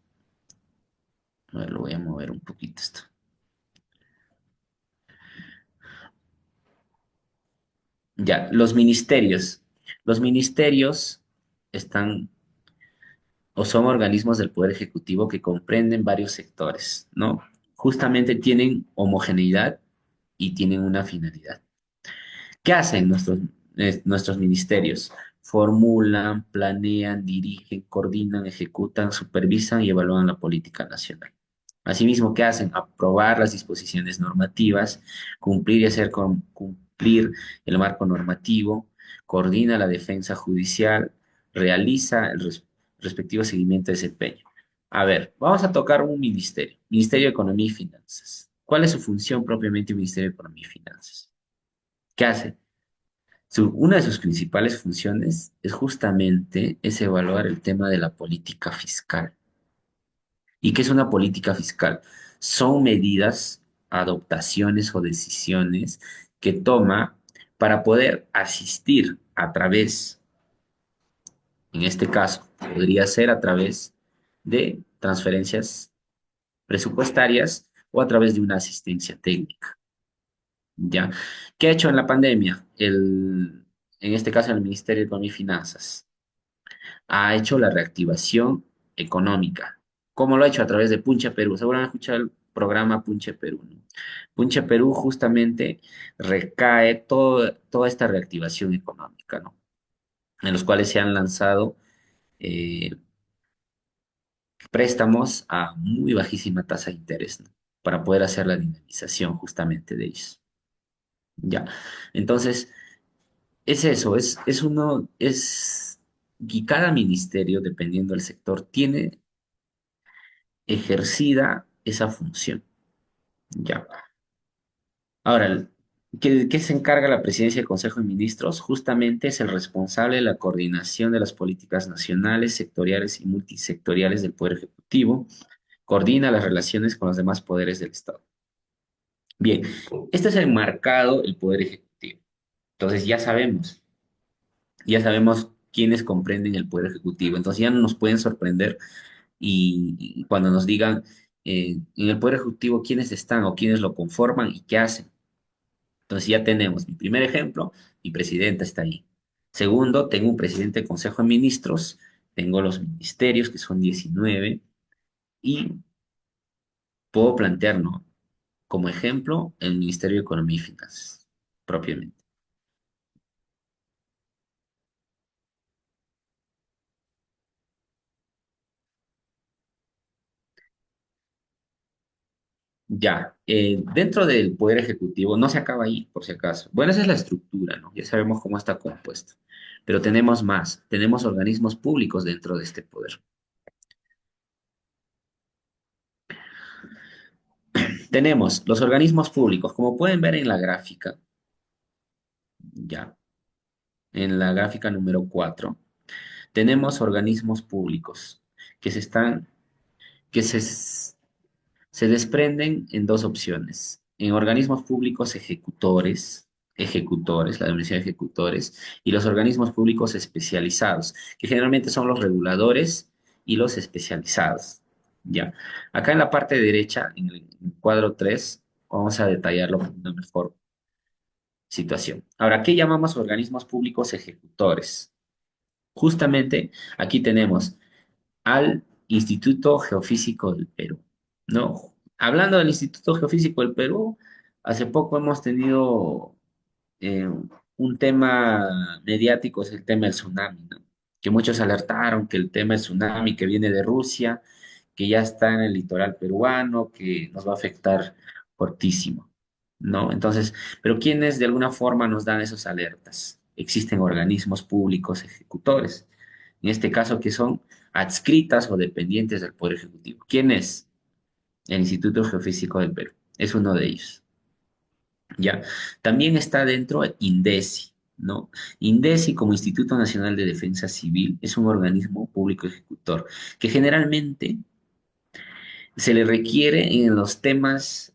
A ver, lo voy a mover un poquito esto. Ya, los ministerios. Los ministerios están o son organismos del Poder Ejecutivo que comprenden varios sectores, ¿no? Justamente tienen homogeneidad y tienen una finalidad. ¿Qué hacen nuestros ministerios? Formulan, planean, dirigen, coordinan, ejecutan, supervisan y evalúan la política nacional. Asimismo, ¿qué hacen? Aprobar las disposiciones normativas, cumplir y hacer cumplir el marco normativo, coordina la defensa judicial, realiza el respectivo seguimiento de desempeño. A ver, vamos a tocar un ministerio, Ministerio de Economía y Finanzas. ¿Cuál es su función propiamente, el Ministerio de Economía y Finanzas? ¿Qué hace? Una de sus principales funciones es justamente es evaluar el tema de la política fiscal. ¿Y qué es una política fiscal? Son medidas, adoptaciones o decisiones que toma para poder asistir a través, en este caso, podría ser a través de transferencias presupuestarias o a través de una asistencia técnica. ¿Ya? ¿Qué ha hecho en la pandemia? En este caso, el Ministerio de Economía y Finanzas ha hecho la reactivación económica. ¿Cómo lo ha hecho? A través de Puncha Perú. Seguro han escuchado el programa Puncha Perú, ¿no? Puncha Perú justamente recae toda esta reactivación económica, ¿no? En los cuales se han lanzado eh, préstamos a muy bajísima tasa de interés, ¿no? Para poder hacer la dinamización justamente de ellos. Ya. Entonces, es eso, y cada ministerio, dependiendo del sector, tiene ejercida esa función. Ya. Ahora, ¿qué se encarga la presidencia del Consejo de Ministros? Justamente es el responsable de la coordinación de las políticas nacionales, sectoriales y multisectoriales del Poder Ejecutivo, coordina las relaciones con los demás poderes del Estado. Bien, este es enmarcado el Poder Ejecutivo. Entonces ya sabemos quiénes comprenden el Poder Ejecutivo. Entonces ya no nos pueden sorprender y cuando nos digan en el Poder Ejecutivo quiénes están o quiénes lo conforman y qué hacen. Entonces ya tenemos mi primer ejemplo, mi presidenta está ahí. Segundo, tengo un presidente del Consejo de Ministros, tengo los ministerios, que son 19 y puedo plantear, ¿no? Como ejemplo, el Ministerio de Economía y Finanzas, propiamente. Ya, dentro del Poder Ejecutivo, no se acaba ahí, por si acaso. Bueno, esa es la estructura, ¿no? Ya sabemos cómo está compuesto. Pero tenemos más, tenemos organismos públicos dentro de este poder. Tenemos los organismos públicos, como pueden ver en la gráfica, ya, en la gráfica número 4 tenemos organismos públicos que se están, que se desprenden en dos opciones. En organismos públicos ejecutores, la denominación de ejecutores, y los organismos públicos especializados, que generalmente son los reguladores y los especializados. Ya. Acá en la parte derecha, en el cuadro 3 vamos a detallarlo con una mejor situación. Ahora, ¿qué llamamos organismos públicos ejecutores? Justamente aquí tenemos al Instituto Geofísico del Perú, ¿no? Hablando del Instituto Geofísico del Perú, hace poco hemos tenido un tema mediático, es el tema del tsunami, ¿no? Que muchos alertaron que el tema del tsunami que viene de Rusia, que ya está en el litoral peruano, que nos va a afectar fortísimo, ¿no? Entonces, pero ¿quiénes de alguna forma nos dan esas alertas? Existen organismos públicos ejecutores, en este caso que son adscritas o dependientes del Poder Ejecutivo. ¿Quién es? El Instituto Geofísico del Perú. Es uno de ellos. ¿ya? También está dentro INDECI, ¿no? INDECI, como Instituto Nacional de Defensa Civil, es un organismo público ejecutor que generalmente se le requiere en los temas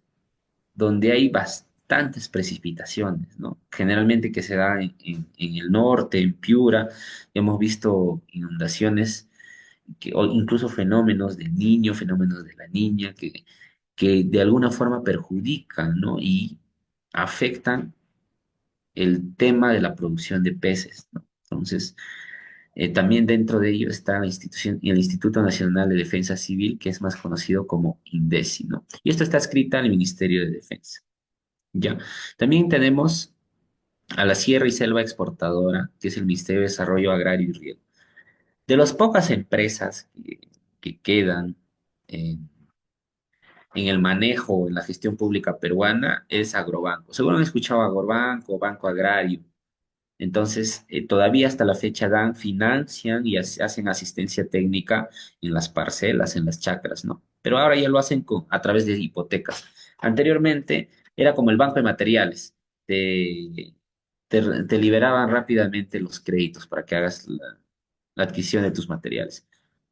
donde hay bastantes precipitaciones, ¿no? Generalmente que se da en el norte, en Piura, hemos visto inundaciones o incluso fenómenos del niño, fenómenos de la niña, que de alguna forma perjudican, ¿no? Y afectan el tema de la producción de peces, ¿no? Entonces, también dentro de ello está la institución, el Instituto Nacional de Defensa Civil, que es más conocido como INDECI, ¿no? Y esto está escrita en el Ministerio de Defensa, ¿ya? También tenemos a la Sierra y Selva Exportadora, que es el Ministerio de Desarrollo Agrario y Riego. De las pocas empresas que quedan en el manejo, en la gestión pública peruana, es Agrobanco. Seguro han escuchado Agrobanco, Banco Agrario. Entonces, todavía hasta la fecha dan, financian y hacen asistencia técnica en las parcelas, en las chacras, ¿no? Pero ahora ya lo hacen a través de hipotecas. Anteriormente era como el banco de materiales. Te, te liberaban rápidamente los créditos para que hagas la adquisición de tus materiales.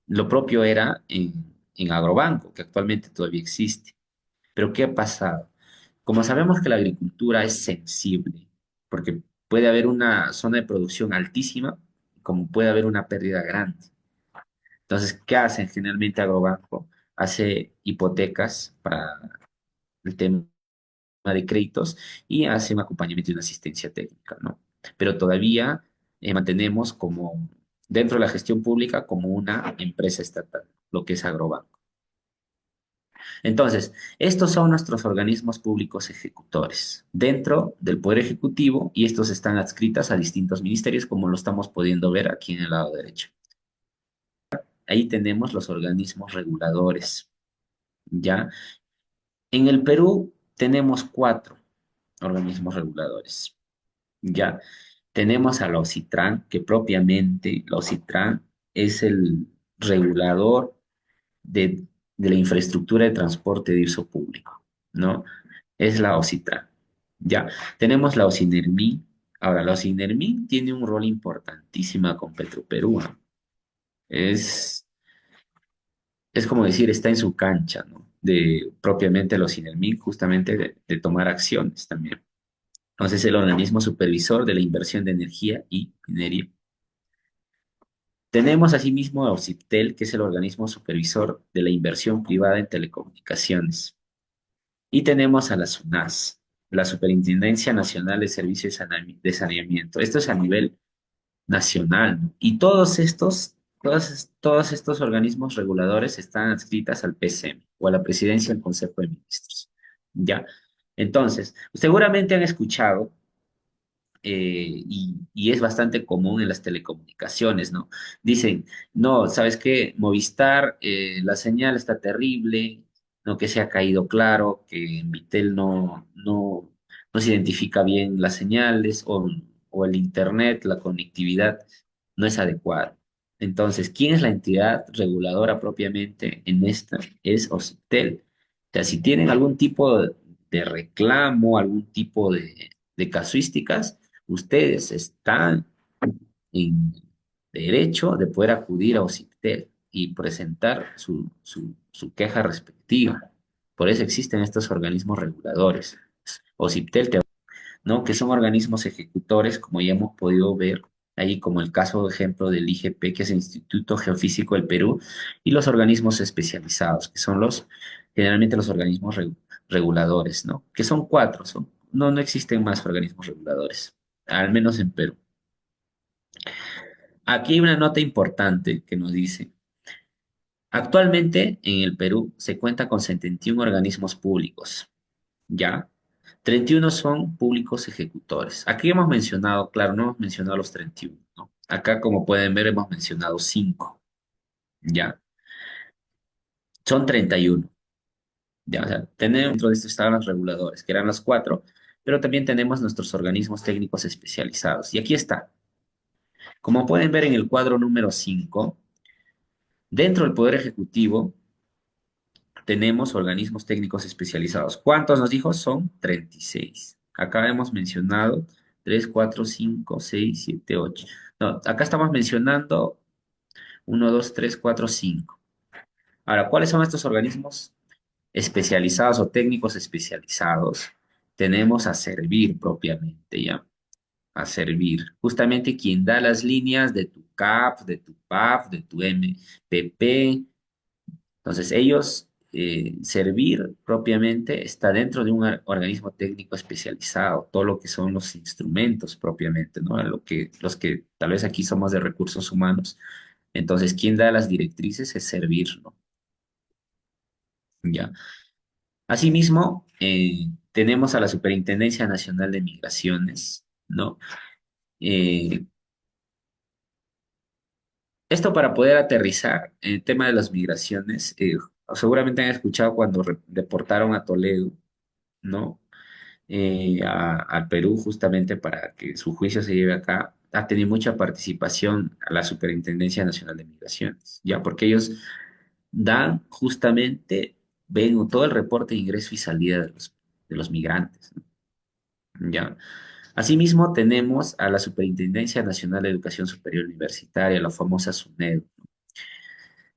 Lo propio era en Agrobanco, que actualmente todavía existe. Pero ¿qué ha pasado? Como sabemos que la agricultura es sensible, porque puede haber una zona de producción altísima, como puede haber una pérdida grande. Entonces, ¿qué hacen generalmente Agrobanco? Hace hipotecas para el tema de créditos y hace un acompañamiento y una asistencia técnica, ¿no? Pero todavía mantenemos como dentro de la gestión pública como una empresa estatal, lo que es Agrobanco. Entonces, estos son nuestros organismos públicos ejecutores dentro del Poder Ejecutivo y estos están adscritas a distintos ministerios, como lo estamos pudiendo ver aquí en el lado derecho. Ahí tenemos los organismos reguladores, ¿ya? En el Perú tenemos cuatro organismos reguladores, ¿ya? Tenemos a la OCITRAN, que propiamente la OCITRAN es el regulador de la infraestructura de transporte de uso público, ¿no? Es la OCITRAN. Ya, tenemos la OCINERMI. Ahora, la OCINERMI tiene un rol importantísimo con Petroperú, ¿no? Es, es como decir, está en su cancha, ¿no? De propiamente la OCINERMI, justamente de tomar acciones también. Entonces, es el organismo supervisor de la inversión de energía y minería. Tenemos asimismo a OCIPTEL, que es el organismo supervisor de la inversión privada en telecomunicaciones. Y tenemos a la SUNAS, la Superintendencia Nacional de Servicios de Saneamiento. Esto es a nivel nacional, ¿no? Y todos estos organismos reguladores están adscritas al PCM o a la Presidencia del Consejo de Ministros. ¿Ya? Entonces, seguramente han escuchado y es bastante común en las telecomunicaciones, ¿no? Dicen, no, ¿sabes qué? Movistar, la señal está terrible, no que se ha caído claro, que en Vitel no se identifica bien las señales o el internet, la conectividad no es adecuada. Entonces, ¿quién es la entidad reguladora propiamente en esta? Es OCIPTEL. O sea, si tienen algún tipo de reclamo, algún tipo de casuísticas, ustedes están en derecho de poder acudir a OCIPTEL y presentar su queja respectiva. Por eso existen estos organismos reguladores. OCIPTEL, ¿no? Que son organismos ejecutores, como ya hemos podido ver ahí, como el caso, de ejemplo, del IGP, que es el Instituto Geofísico del Perú, y los organismos especializados, que son generalmente los organismos reguladores, ¿no? Que son cuatro, no existen más organismos reguladores, al menos en Perú. Aquí hay una nota importante que nos dice, actualmente en el Perú se cuenta con 71 organismos públicos, ¿ya? 31 son públicos ejecutores. Aquí hemos mencionado, claro, no hemos mencionado los 31, ¿no? Acá, como pueden ver, hemos mencionado 5, ¿ya? Son 31, ¿ya? O sea, tenemos dentro de esto estaban los reguladores, que eran los cuatro, pero también tenemos nuestros organismos técnicos especializados. Y aquí está. Como pueden ver en el cuadro número 5, dentro del Poder Ejecutivo tenemos organismos técnicos especializados. ¿Cuántos nos dijo? Son 36. Acá hemos mencionado 3, 4, 5, 6, 7, 8. No, acá estamos mencionando uno, 2, 3, 4, 5. Ahora, ¿cuáles son estos organismos especializados o técnicos especializados? Tenemos a Servir propiamente, ¿ya? A Servir. Justamente quien da las líneas de tu CAP, de tu PAF, de tu MPP. Entonces, ellos, Servir propiamente está dentro de un organismo técnico especializado, todo lo que son los instrumentos propiamente, ¿no? Los que tal vez aquí somos de recursos humanos. Entonces, quien da las directrices es Servir, ¿no? Ya. Asimismo, tenemos a la Superintendencia Nacional de Migraciones, ¿no? Eh, Esto para poder aterrizar en el tema de las migraciones, seguramente han escuchado cuando deportaron a Toledo, ¿no? Al Perú justamente para que su juicio se lleve acá, ha tenido mucha participación a la Superintendencia Nacional de Migraciones, ¿ya? Porque ellos dan justamente, ven todo el reporte de ingreso y salida de los migrantes, ¿no? ¿Ya? Asimismo, tenemos a la Superintendencia Nacional de Educación Superior Universitaria, la famosa SUNEDU.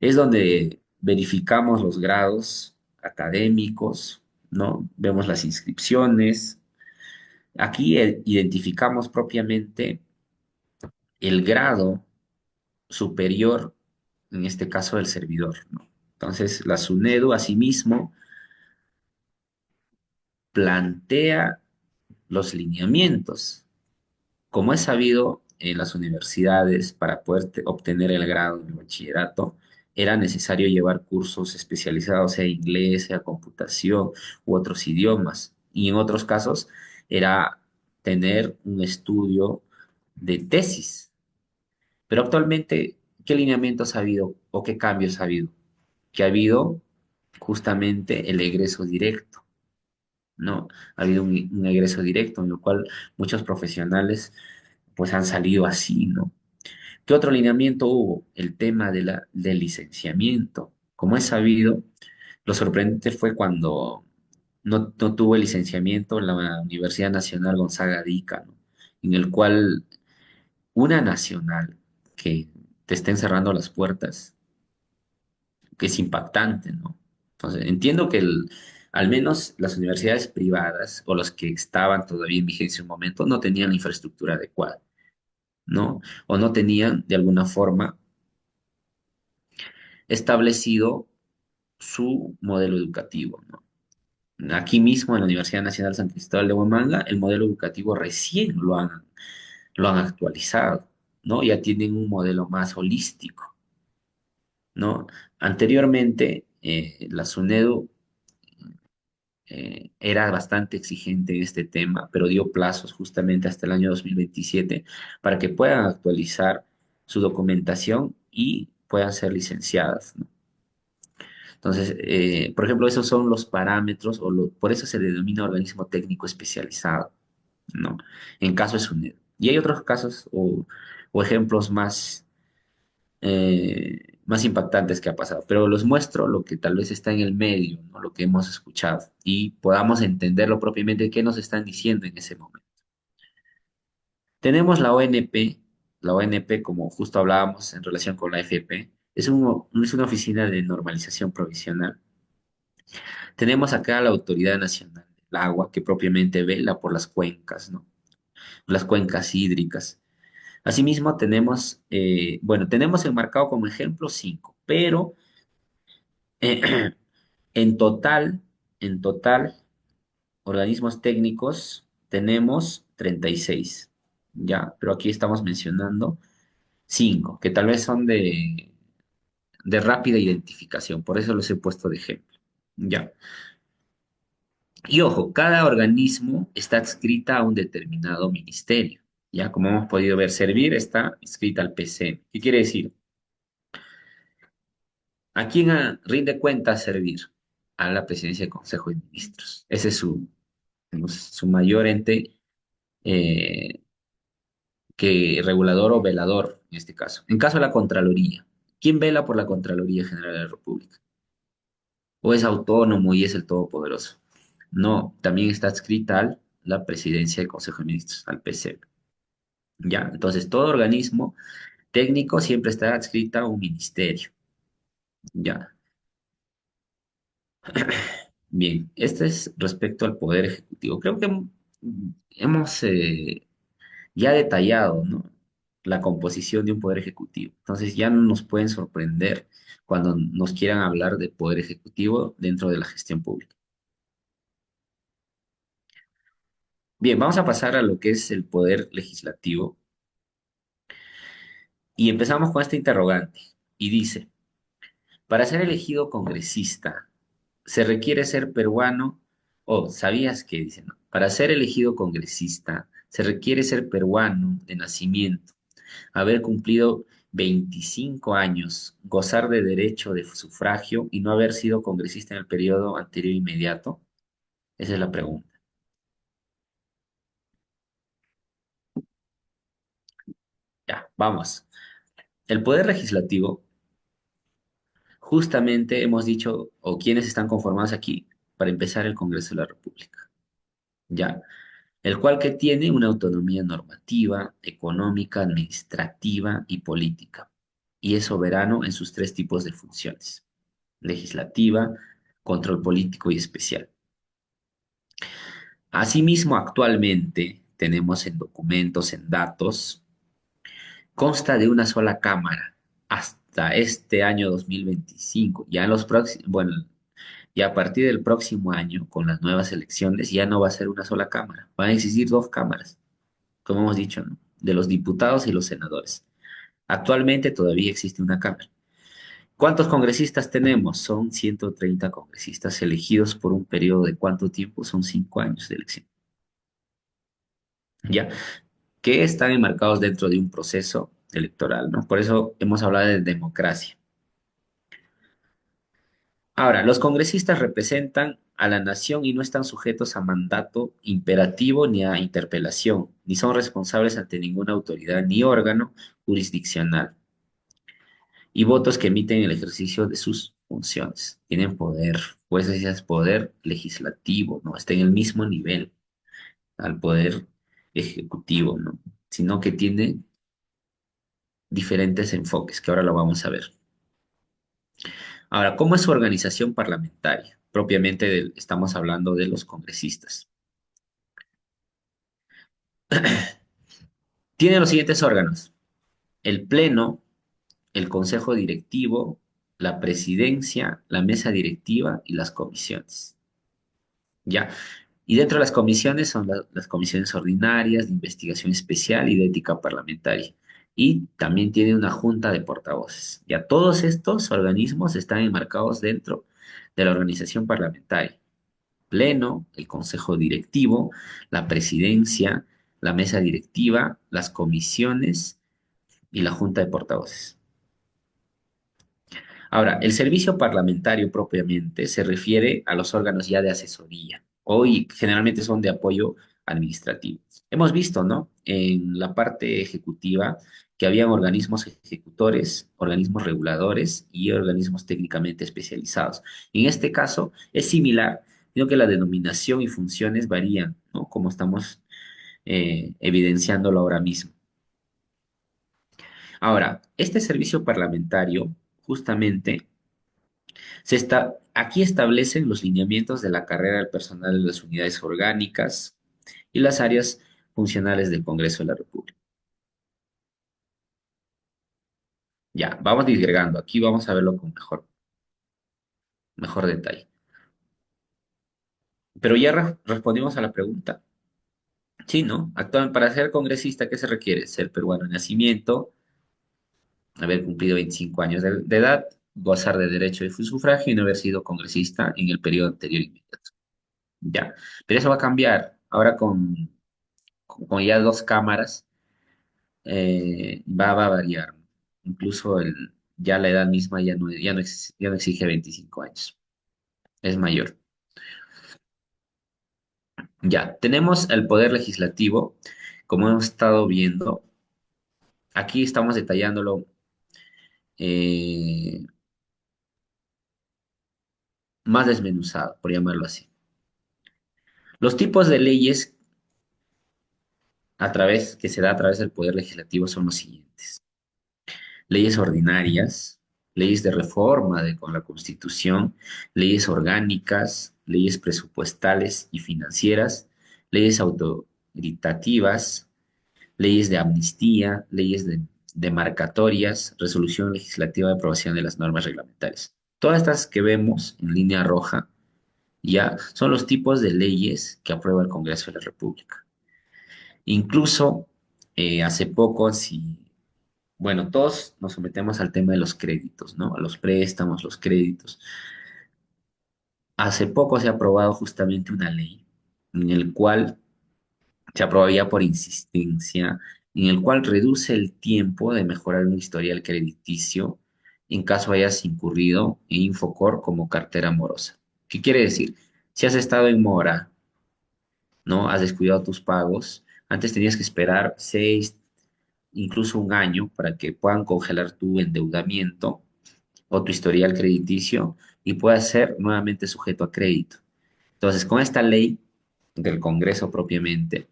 Es donde verificamos los grados académicos, ¿no? Vemos las inscripciones. Aquí identificamos propiamente el grado superior, en este caso del servidor, ¿no? Entonces, la SUNEDU asimismo plantea los lineamientos. Como es sabido, en las universidades, para poder obtener el grado de bachillerato, era necesario llevar cursos especializados, sea inglés, sea computación u otros idiomas. Y en otros casos era tener un estudio de tesis. Pero actualmente, ¿qué lineamientos ha habido o qué cambios ha habido? Que ha habido justamente el egreso directo, ¿no? Ha habido un egreso directo, en lo cual muchos profesionales pues han salido así, ¿no? ¿Qué otro lineamiento hubo? El tema del licenciamiento. Como es sabido, lo sorprendente fue cuando no tuvo el licenciamiento en la Universidad Nacional Gonzaga de Ica, ¿no? En el cual una nacional que te estén cerrando las puertas, que es impactante, ¿no? Entonces, entiendo que al menos las universidades privadas o los que estaban todavía en vigencia en un momento no tenían la infraestructura adecuada, ¿no? O no tenían de alguna forma establecido su modelo educativo, ¿no? Aquí mismo en la Universidad Nacional San Cristóbal de Huamanga, el modelo educativo recién lo han actualizado, ¿no? Ya tienen un modelo más holístico, ¿no? Anteriormente, la SUNEDU era bastante exigente en este tema, pero dio plazos justamente hasta el año 2027 para que puedan actualizar su documentación y puedan ser licenciadas, ¿no? Entonces, por ejemplo, esos son los parámetros, por eso se le denomina organismo técnico especializado, ¿no? En caso de SUNED. Y hay otros casos o ejemplos más impactantes que ha pasado, pero los muestro lo que tal vez está en el medio, ¿no? Lo que hemos escuchado, y podamos entenderlo propiamente qué nos están diciendo en ese momento. Tenemos la ONP, como justo hablábamos en relación con la FP, es una oficina de normalización provisional. Tenemos acá la Autoridad Nacional del Agua, que propiamente vela por las cuencas, ¿no? Las cuencas hídricas. Asimismo, tenemos, bueno, tenemos enmarcado como ejemplo cinco, pero eh, en total, organismos técnicos tenemos 36, ¿ya? Pero aquí estamos mencionando cinco, que tal vez son de rápida identificación, por eso los he puesto de ejemplo, ¿ya? Y ojo, cada organismo está adscrita a un determinado ministerio. Ya, como hemos podido ver, Servir está inscrita al PC. ¿Qué quiere decir? ¿A quién rinde cuenta Servir? A la presidencia del Consejo de Ministros. Ese es su mayor ente eh, que regulador o velador en este caso. En caso de la Contraloría, ¿quién vela por la Contraloría General de la República? ¿O es autónomo y es el todopoderoso? No, también está adscrita al la presidencia del Consejo de Ministros, al PC. ¿Ya? Entonces, todo organismo técnico siempre está adscrita a un ministerio. ¿Ya? Bien, este es respecto al Poder Ejecutivo. Creo que hemos ya detallado, ¿no? La composición de un Poder Ejecutivo. Entonces, ya no nos pueden sorprender cuando nos quieran hablar de Poder Ejecutivo dentro de la gestión pública. Bien, vamos a pasar a lo que es el Poder Legislativo y empezamos con este interrogante. Y dice, para ser elegido congresista, se requiere ser peruano, o ¿sabías qué? Dice, no. Para ser elegido congresista, se requiere ser peruano de nacimiento, haber cumplido 25 años, gozar de derecho de sufragio y no haber sido congresista en el periodo anterior inmediato. Esa es la pregunta. Ya, vamos. El poder legislativo, justamente hemos dicho, o quienes están conformados aquí, para empezar el Congreso de la República. Ya, el cual que tiene una autonomía normativa, económica, administrativa y política, y es soberano en sus tres tipos de funciones: legislativa, control político y especial. Asimismo, actualmente tenemos en documentos, en datos, consta de una sola cámara hasta este año 2025. Ya en los próximos, bueno, y a partir del próximo año, con las nuevas elecciones, ya no va a ser una sola cámara, van a existir dos cámaras, como hemos dicho, ¿no? De los diputados y los senadores. Actualmente todavía existe una cámara. ¿Cuántos congresistas tenemos? Son 130 congresistas elegidos por un periodo de ¿cuánto tiempo? Son 5 años de elección. ¿Ya? Que están enmarcados dentro de un proceso electoral, ¿no? Por eso hemos hablado de democracia. Ahora, los congresistas representan a la nación y no están sujetos a mandato imperativo ni a interpelación, ni son responsables ante ninguna autoridad ni órgano jurisdiccional, y votos que emiten el ejercicio de sus funciones. Tienen poder, pues ese es poder legislativo, ¿no? Está en el mismo nivel al poder ejecutivo, ¿no? Sino que tiene diferentes enfoques, que ahora lo vamos a ver. Ahora, ¿cómo es su organización parlamentaria? Propiamente estamos hablando de los congresistas. Tiene los siguientes órganos: el Pleno, el Consejo Directivo, la Presidencia, la Mesa Directiva y las comisiones. ¿Ya? Y dentro de las comisiones son las comisiones ordinarias, de investigación especial y de ética parlamentaria. Y también tiene una junta de portavoces. Ya todos estos organismos están enmarcados dentro de la organización parlamentaria: Pleno, el Consejo Directivo, la Presidencia, la Mesa Directiva, las comisiones y la Junta de Portavoces. Ahora, el servicio parlamentario propiamente se refiere a los órganos ya de asesoría. Hoy generalmente son de apoyo administrativo. Hemos visto, ¿no? En la parte ejecutiva que habían organismos ejecutores, organismos reguladores y organismos técnicamente especializados. En este caso es similar, sino que la denominación y funciones varían, ¿no? Como estamos evidenciándolo ahora mismo. Ahora, este servicio parlamentario justamente aquí establecen los lineamientos de la carrera del personal de las unidades orgánicas y las áreas funcionales del Congreso de la República. Ya, vamos disgregando. Aquí vamos a verlo con mejor detalle. Pero ya respondimos a la pregunta. Sí, ¿no? Actualmente, para ser congresista, ¿qué se requiere? Ser peruano de nacimiento, haber cumplido 25 años de edad, gozar de derecho de sufragio y no haber sido congresista en el periodo anterior inmediato. Ya. Pero eso va a cambiar. Ahora con ya dos cámaras va a variar. Incluso ya la edad misma ya no exige 25 años, es mayor. Ya, tenemos el poder legislativo, como hemos estado viendo. Aquí estamos detallándolo eh, más desmenuzado, por llamarlo así. Los tipos de leyes que se da a través del Poder Legislativo son los siguientes: leyes ordinarias, leyes de reforma con la Constitución, leyes orgánicas, leyes presupuestales y financieras, leyes autoritativas, leyes de amnistía, leyes demarcatorias, resolución legislativa de aprobación de las normas reglamentarias. Todas estas que vemos en línea roja ya son los tipos de leyes que aprueba el Congreso de la República. Incluso hace poco, si, bueno, todos nos sometemos al tema de los créditos, ¿no? A los préstamos, los créditos. Hace poco se ha aprobado justamente una ley en el cual se aprobaría por insistencia, en el cual reduce el tiempo de mejorar un historial crediticio en caso hayas incurrido en Infocor como cartera morosa. ¿Qué quiere decir? Si has estado en mora, ¿no? Has descuidado tus pagos, antes tenías que esperar 6, incluso un año para que puedan congelar tu endeudamiento o tu historial crediticio y puedas ser nuevamente sujeto a crédito. Entonces, con esta ley del Congreso propiamente,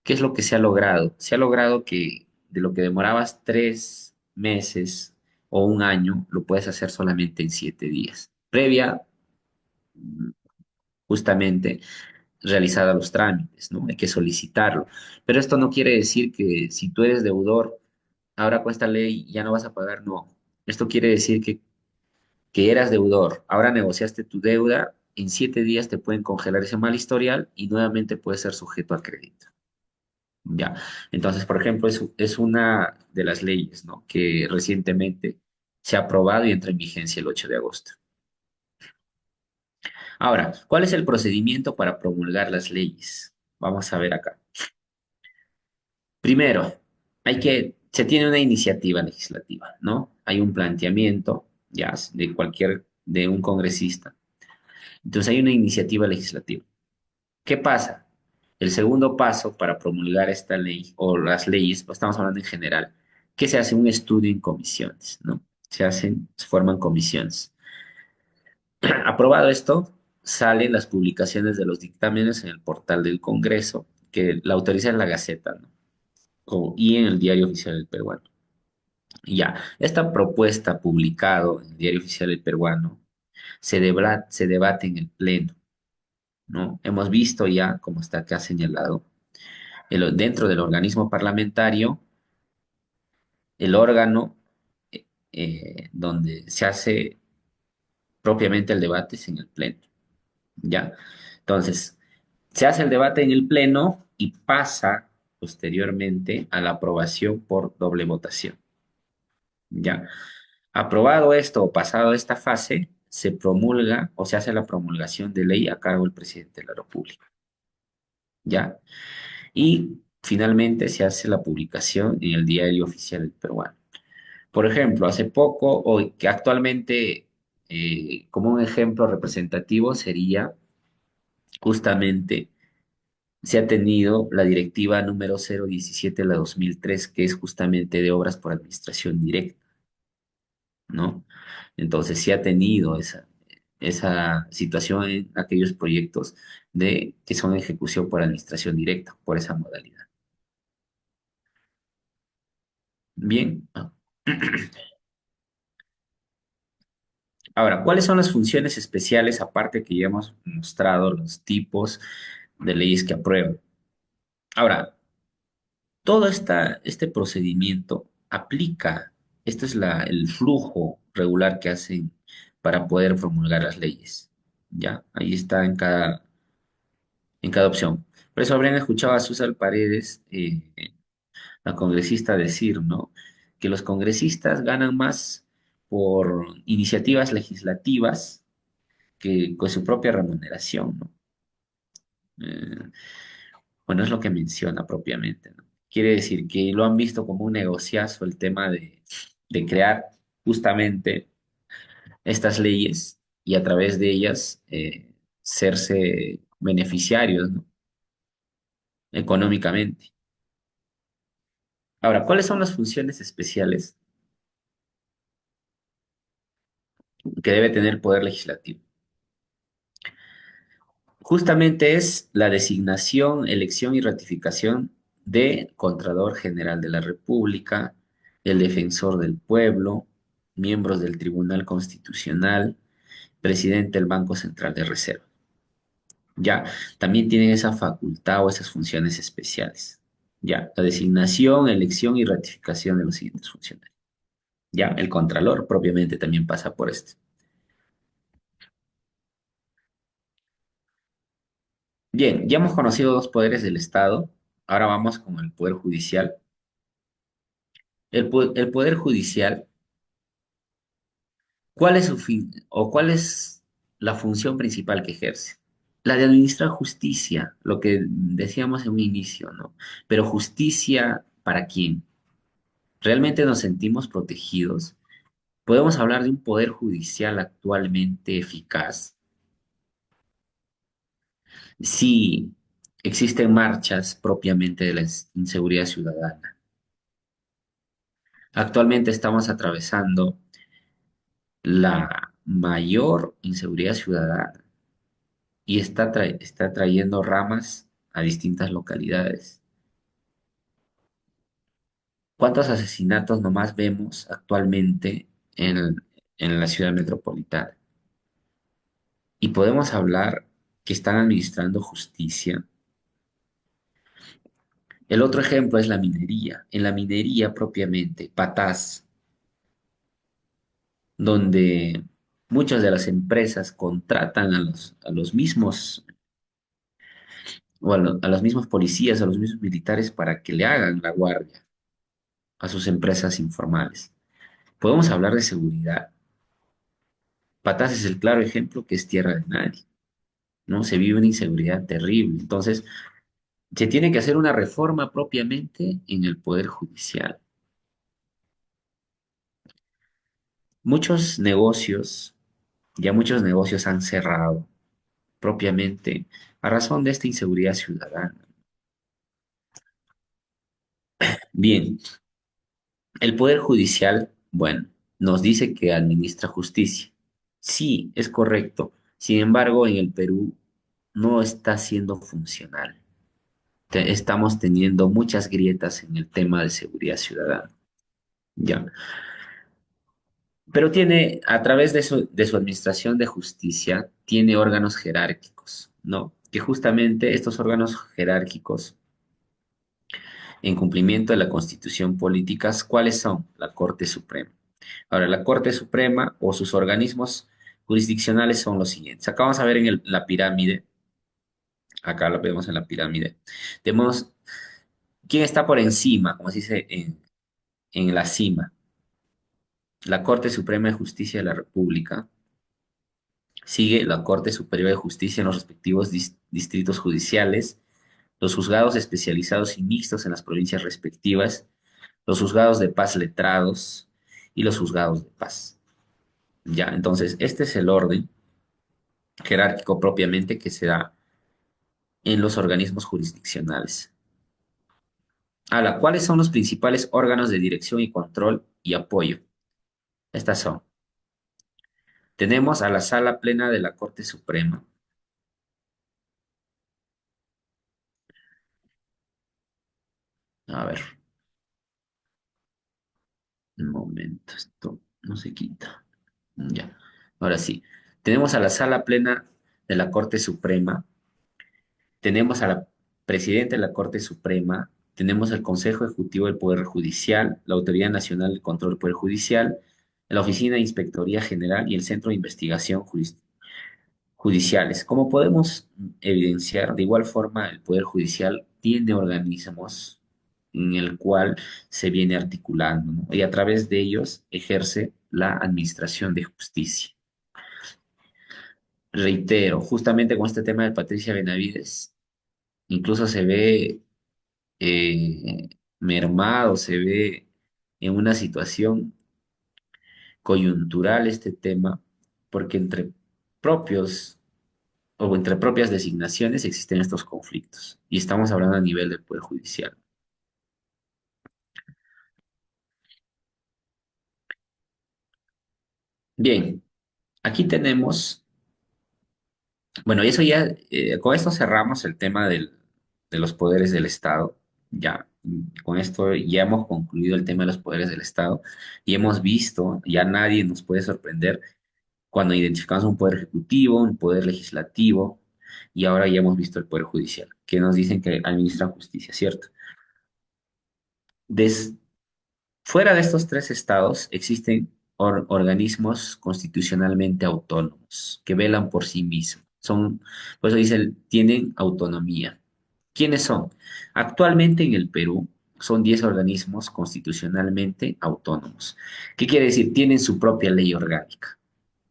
¿qué es lo que se ha logrado? Se ha logrado que de lo que demorabas 3 meses o un año, lo puedes hacer solamente en 7 días, previa justamente realizada los trámites, ¿no? Hay que solicitarlo. Pero esto no quiere decir que si tú eres deudor, ahora con esta ley ya no vas a pagar, no. Esto quiere decir que eras deudor, ahora negociaste tu deuda, en 7 días te pueden congelar ese mal historial y nuevamente puedes ser sujeto a crédito. Ya, entonces, por ejemplo, es una de las leyes, ¿no? Que recientemente se ha aprobado y entra en vigencia el 8 de agosto. Ahora, ¿cuál es el procedimiento para promulgar las leyes? Vamos a ver acá. Primero, se tiene una iniciativa legislativa, ¿no? Hay un planteamiento, ya, de un congresista. Entonces hay una iniciativa legislativa. ¿Qué pasa? El segundo paso para promulgar esta ley o las leyes, pues estamos hablando en general, que se hace un estudio en comisiones, ¿no? Se forman comisiones. Aprobado esto, salen las publicaciones de los dictámenes en el portal del Congreso, que la autoriza en la Gaceta, ¿no? Y en el Diario Oficial del Peruano. Ya, esta propuesta publicado en el Diario Oficial del Peruano se debate en el Pleno, ¿no? Hemos visto ya, como está acá señalado, dentro del organismo parlamentario, el órgano donde se hace propiamente el debate es en el Pleno, ¿ya? Entonces, se hace el debate en el Pleno y pasa posteriormente a la aprobación por doble votación, ¿ya? Aprobado esto o pasado esta fase, se promulga o se hace la promulgación de ley a cargo del presidente de la República, ¿ya? Y finalmente se hace la publicación en el Diario Oficial del Peruano. Por ejemplo, hace poco, hoy, que actualmente, como un ejemplo representativo sería justamente, se ha tenido la directiva número 017 de la 2003, que es justamente de obras por administración directa, ¿no? Entonces, sí ha tenido esa situación en aquellos proyectos que son ejecución por administración directa, por esa modalidad. Bien. Ahora, ¿cuáles son las funciones especiales, aparte que ya hemos mostrado los tipos de leyes que aprueban? Ahora, todo este procedimiento aplica, este es el flujo regular que hacen para poder promulgar las leyes. ¿Ya? Ahí está en cada opción. Por eso habrían escuchado a Susan Paredes, la congresista, decir, ¿no? Que los congresistas ganan más por iniciativas legislativas que con su propia remuneración, ¿no? Eh, bueno, es lo que menciona propiamente, ¿no? Quiere decir que lo han visto como un negociazo el tema de crear justamente estas leyes y a través de ellas serse beneficiarios, ¿no? Económicamente. Ahora, ¿cuáles son las funciones especiales que debe tener el Poder Legislativo? Justamente es la designación, elección y ratificación D, Contralor General de la República, el Defensor del Pueblo, miembros del Tribunal Constitucional, presidente del Banco Central de Reserva. Ya, también tienen esa facultad o esas funciones especiales. Ya, la designación, elección y ratificación de los siguientes funcionarios. Ya, el Contralor propiamente también pasa por este. Bien, ya hemos conocido dos poderes del Estado. Ahora vamos con el Poder Judicial. El Poder Judicial, ¿cuál es su fin o cuál es la función principal que ejerce? La de administrar justicia, lo que decíamos en un inicio, ¿no? Pero justicia ¿para quién? ¿Realmente nos sentimos protegidos? ¿Podemos hablar de un poder judicial actualmente eficaz? Si existen marchas propiamente de la inseguridad ciudadana. Actualmente estamos atravesando la mayor inseguridad ciudadana y está trayendo ramas a distintas localidades. ¿Cuántos asesinatos nomás vemos actualmente en la ciudad metropolitana? Y podemos hablar que están administrando justicia. El otro ejemplo es la minería. En la minería propiamente, Patás, donde muchas de las empresas contratan a los mismos a los mismos policías, a los mismos militares para que le hagan la guardia a sus empresas informales. Podemos hablar de seguridad. Patás es el claro ejemplo que es tierra de nadie, ¿no? Se vive una inseguridad terrible. Entonces, se tiene que hacer una reforma propiamente en el Poder Judicial. Muchos negocios, ya muchos negocios han cerrado propiamente a razón de esta inseguridad ciudadana. Bien, el Poder Judicial, bueno, nos dice que administra justicia. Sí, es correcto. Sin embargo, en el Perú no está siendo funcional. Estamos teniendo muchas grietas en el tema de seguridad ciudadana. Ya. Pero tiene, a través de su administración de justicia, tiene órganos jerárquicos, ¿no? Que justamente estos órganos jerárquicos, en cumplimiento de la Constitución políticas, ¿cuáles son? La Corte Suprema. Ahora, la Corte Suprema o sus organismos jurisdiccionales son los siguientes. Acá vamos a ver en la pirámide, acá lo vemos en la pirámide. Tenemos quién está por encima, como se dice en la cima. La Corte Suprema de Justicia de la República. Sigue la Corte Superior de Justicia en los respectivos distritos judiciales, los juzgados especializados y mixtos en las provincias respectivas, los juzgados de paz letrados y los juzgados de paz. Ya, entonces, este es el orden jerárquico propiamente que se da en los organismos jurisdiccionales. Ahora, ¿cuáles son los principales órganos de dirección y control y apoyo? Estas son. Tenemos a la Sala Plena de la Corte Suprema. A ver, un momento, esto no se quita. Ya, ahora sí. Tenemos a la Sala Plena de la Corte Suprema, tenemos a la Presidenta de la Corte Suprema, tenemos el Consejo Ejecutivo del Poder Judicial, la Autoridad Nacional del Control del Poder Judicial, la Oficina de Inspectoría General y el Centro de Investigación Judiciales. Como podemos evidenciar, de igual forma, el Poder Judicial tiene organismos en el cual se viene articulando, ¿no? Y a través de ellos ejerce la administración de justicia. Reitero, justamente con este tema de Patricia Benavides, incluso se ve eh, mermado, se ve en una situación coyuntural este tema, porque entre propios o entre propias designaciones existen estos conflictos. Y estamos hablando a nivel del Poder Judicial. Bien, aquí tenemos, bueno, y eso ya, con esto cerramos el tema de los poderes del Estado. Ya, con esto ya hemos concluido el tema de los poderes del Estado y hemos visto, ya nadie nos puede sorprender cuando identificamos un poder ejecutivo, un poder legislativo y ahora ya hemos visto el poder judicial, que nos dicen que administran justicia, ¿cierto? Des- Fuera de estos tres estados existen organismos constitucionalmente autónomos que velan por sí mismos. Por eso dicen, tienen autonomía. ¿Quiénes son? Actualmente en el Perú son 10 organismos constitucionalmente autónomos. ¿Qué quiere decir? Tienen su propia ley orgánica.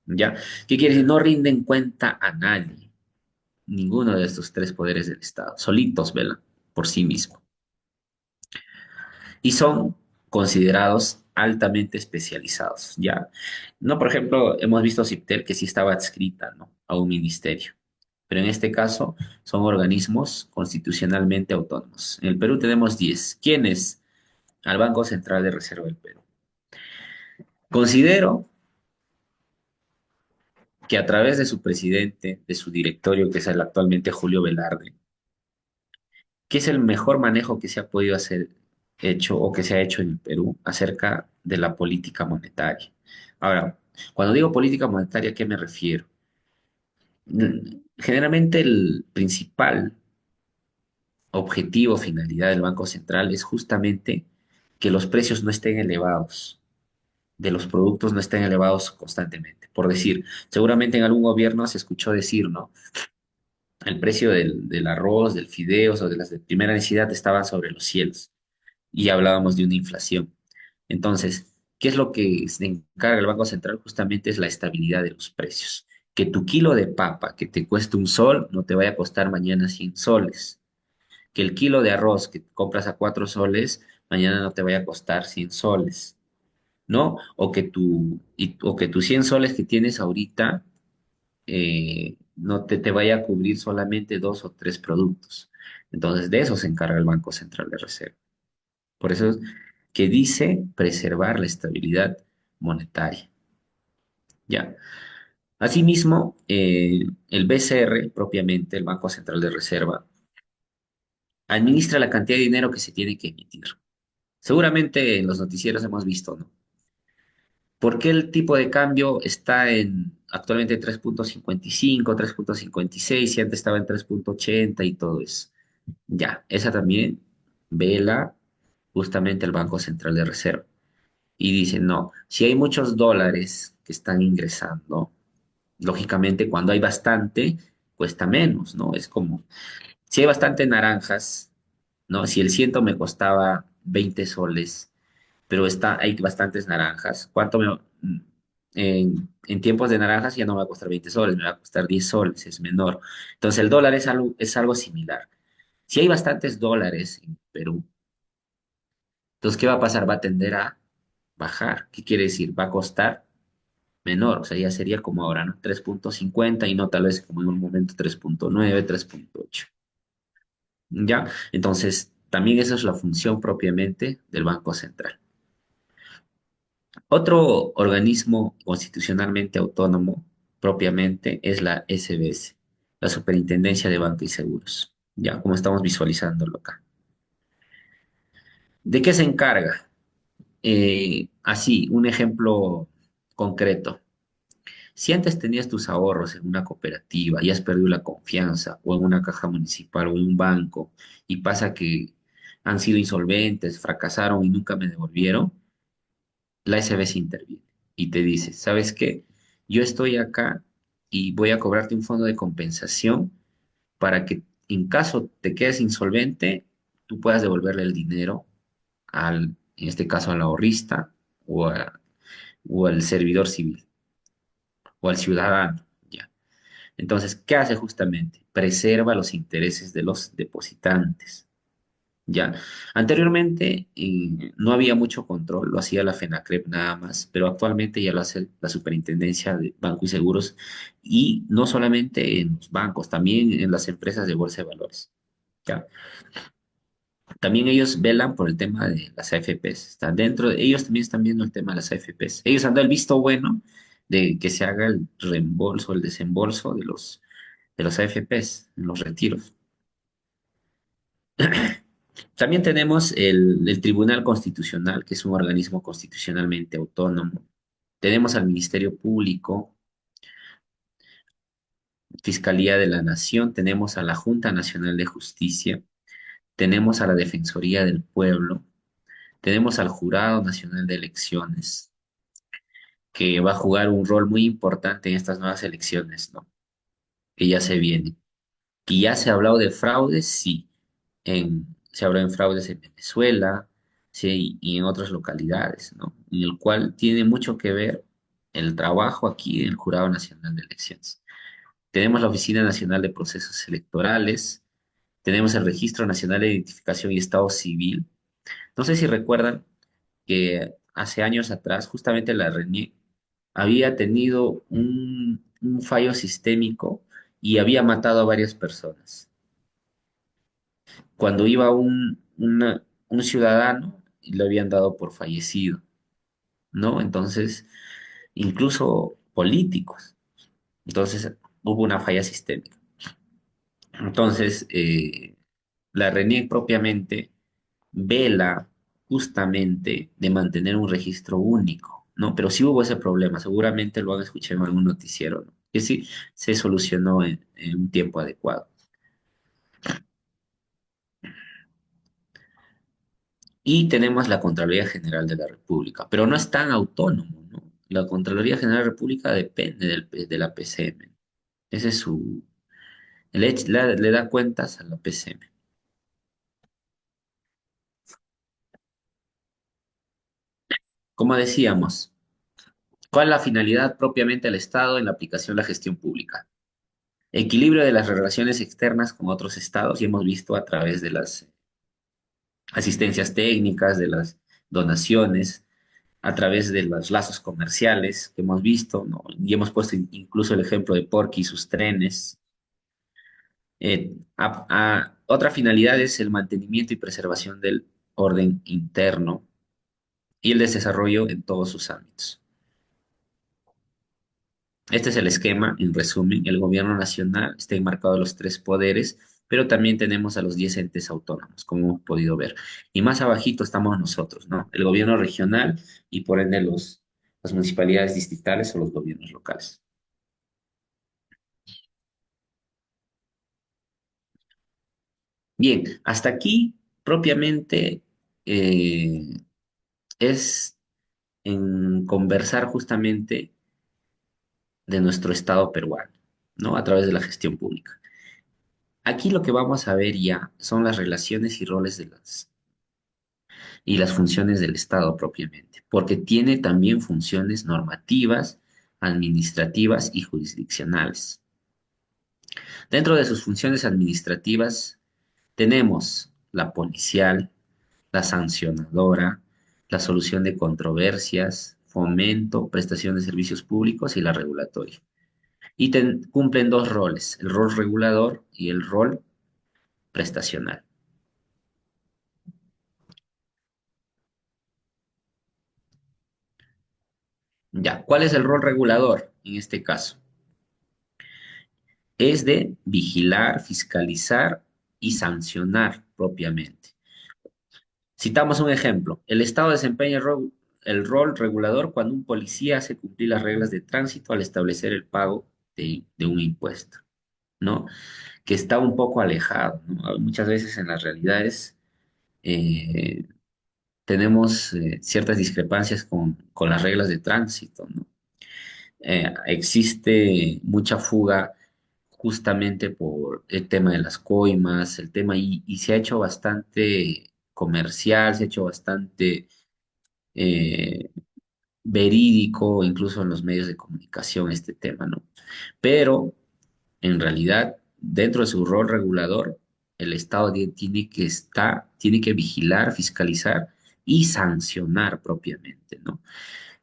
¿Ya? ¿Qué quiere decir? No rinden cuenta a nadie, ninguno de estos tres poderes del Estado. Solitos velan por sí mismos y son considerados altamente especializados, ¿ya? No, por ejemplo, hemos visto CIPTEL que sí estaba adscrita, ¿no? A un ministerio, pero en este caso son organismos constitucionalmente autónomos. En el Perú tenemos 10. ¿Quién es? Al Banco Central de Reserva del Perú. Considero que a través de su presidente, de su directorio, que es el actualmente Julio Velarde, que es el mejor manejo que se ha podido hacer hecho o que se ha hecho en el Perú acerca de la política monetaria. Ahora, cuando digo política monetaria, ¿a qué me refiero? Generalmente el principal objetivo, finalidad del Banco Central es justamente que los precios no estén elevados, de los productos no estén elevados constantemente. Por decir, seguramente en algún gobierno se escuchó decir, ¿no? El precio del arroz, del fideos o de las de primera necesidad estaban sobre los cielos y hablábamos de una inflación. Entonces, ¿qué es lo que se encarga el Banco Central? Justamente es la estabilidad de los precios. Que tu kilo de papa que te cueste un sol no te vaya a costar mañana 100 soles. Que el kilo de arroz que compras a 4 soles mañana no te vaya a costar 100 soles, ¿no? O que tus 100 soles que tienes ahorita no te vaya a cubrir solamente dos o tres productos. Entonces, de eso se encarga el Banco Central de Reserva. Por eso es que dice preservar la estabilidad monetaria. Ya. Asimismo, el BCR, propiamente, el Banco Central de Reserva, administra la cantidad de dinero que se tiene que emitir. Seguramente en los noticieros hemos visto, ¿no? ¿Por qué el tipo de cambio está en actualmente 3,55, 3,56 y antes estaba en 3,80 y todo eso? Ya, esa también vela justamente el Banco Central de Reserva. Y dice, no, si hay muchos dólares que están ingresando, lógicamente cuando hay bastante, cuesta menos, ¿no? Es como, si hay bastante naranjas, ¿no? Si el ciento me costaba 20 soles, pero hay bastantes naranjas, en tiempos de naranjas ya no me va a costar 20 soles, me va a costar 10 soles, es menor. Entonces el dólar es algo similar. Si hay bastantes dólares en Perú, entonces, ¿qué va a pasar? Va a tender a bajar. ¿Qué quiere decir? Va a costar menor, o sea, ya sería como ahora, ¿no? 3,50 y no tal vez como en un momento 3,9, 3,8. ¿Ya? Entonces, también esa es la función propiamente del Banco Central. Otro organismo constitucionalmente autónomo propiamente es la SBS, la Superintendencia de Banca y Seguros, ya como estamos visualizándolo acá. ¿De qué se encarga? Así, un ejemplo concreto. Si antes tenías tus ahorros en una cooperativa y has perdido la confianza, o en una caja municipal o en un banco, y pasa que han sido insolventes, fracasaron y nunca me devolvieron, la SBS interviene y te dice, ¿sabes qué? Yo estoy acá y voy a cobrarte un fondo de compensación para que en caso te quedes insolvente, tú puedas devolverle el dinero en este caso al ahorrista o, o al servidor civil o al ciudadano. ¿Ya? Entonces, ¿qué hace justamente? Preserva los intereses de los depositantes. ¿Ya? Anteriormente no había mucho control, lo hacía la FENACREP nada más, pero actualmente ya lo hace la Superintendencia de Banco y Seguros y no solamente en los bancos, también en las empresas de bolsa de valores. ¿Ya? También ellos velan por el tema de las AFPs. Están dentro de ellos también están viendo el tema de las AFPs. Ellos han dado el visto bueno de que se haga el reembolso, el desembolso de los AFPs en los retiros. También tenemos el Tribunal Constitucional, que es un organismo constitucionalmente autónomo. Tenemos al Ministerio Público, Fiscalía de la Nación, tenemos a la Junta Nacional de Justicia, tenemos a la Defensoría del Pueblo, tenemos al Jurado Nacional de Elecciones, que va a jugar un rol muy importante en estas nuevas elecciones, ¿no? Que ya se vienen. Que ya se ha hablado de fraudes, sí. Se habló en fraudes en Venezuela, sí, y en otras localidades, ¿no? En el cual tiene mucho que ver el trabajo aquí en el Jurado Nacional de Elecciones. Tenemos la Oficina Nacional de Procesos Electorales, tenemos el Registro Nacional de Identificación y Estado Civil. No sé si recuerdan que hace años atrás, justamente la RENIEC había tenido un fallo sistémico y había matado a varias personas. Cuando iba un ciudadano, lo habían dado por fallecido, ¿no? Entonces, incluso políticos. Entonces, hubo una falla sistémica. Entonces, la RENIEC propiamente vela justamente de mantener un registro único, ¿no? Pero sí hubo ese problema, seguramente lo han escuchado en algún noticiero, ¿no? Que sí se solucionó en un tiempo adecuado. Y tenemos la Contraloría General de la República, pero no es tan autónomo, ¿no? La Contraloría General de la República depende de la PCM. Ese es su... le da cuentas a la PCM. Como decíamos, ¿cuál es la finalidad propiamente del Estado en la aplicación de la gestión pública? Equilibrio de las relaciones externas con otros estados y hemos visto a través de las asistencias técnicas, de las donaciones, a través de los lazos comerciales que hemos visto, ¿no? Y hemos puesto incluso el ejemplo de Porky y sus trenes. Otra finalidad es el mantenimiento y preservación del orden interno y el desarrollo en todos sus ámbitos. Este es el esquema, en resumen. El gobierno nacional está enmarcado en los tres poderes, pero también tenemos a los 10 entes autónomos, como hemos podido ver. Y más abajito estamos nosotros, ¿no? El gobierno regional y por ende las municipalidades distritales o los gobiernos locales. Bien, hasta aquí propiamente eh, es en conversar justamente de nuestro Estado peruano, ¿no? A través de la gestión pública. Aquí lo que vamos a ver ya son las relaciones y roles y las funciones del Estado propiamente, porque tiene también funciones normativas, administrativas y jurisdiccionales. Dentro de sus funciones administrativas tenemos la policial, la sancionadora, la solución de controversias, fomento, prestación de servicios públicos y la regulatoria. Y cumplen dos roles, el rol regulador y el rol prestacional. Ya, ¿cuál es el rol regulador en este caso? Es de vigilar, fiscalizar y sancionar propiamente. Citamos un ejemplo. El Estado desempeña el rol regulador cuando un policía hace cumplir las reglas de tránsito al establecer el pago de un impuesto, ¿no? Que está un poco alejado, ¿no? Muchas veces en las realidades eh, tenemos ciertas discrepancias con las reglas de tránsito, ¿no? Existe mucha fuga justamente por el tema de las coimas, el tema, y se ha hecho bastante comercial, se ha hecho bastante eh, verídico, incluso en los medios de comunicación, este tema, ¿no? Pero en realidad, dentro de su rol regulador, el Estado tiene que vigilar, fiscalizar y sancionar propiamente, ¿no?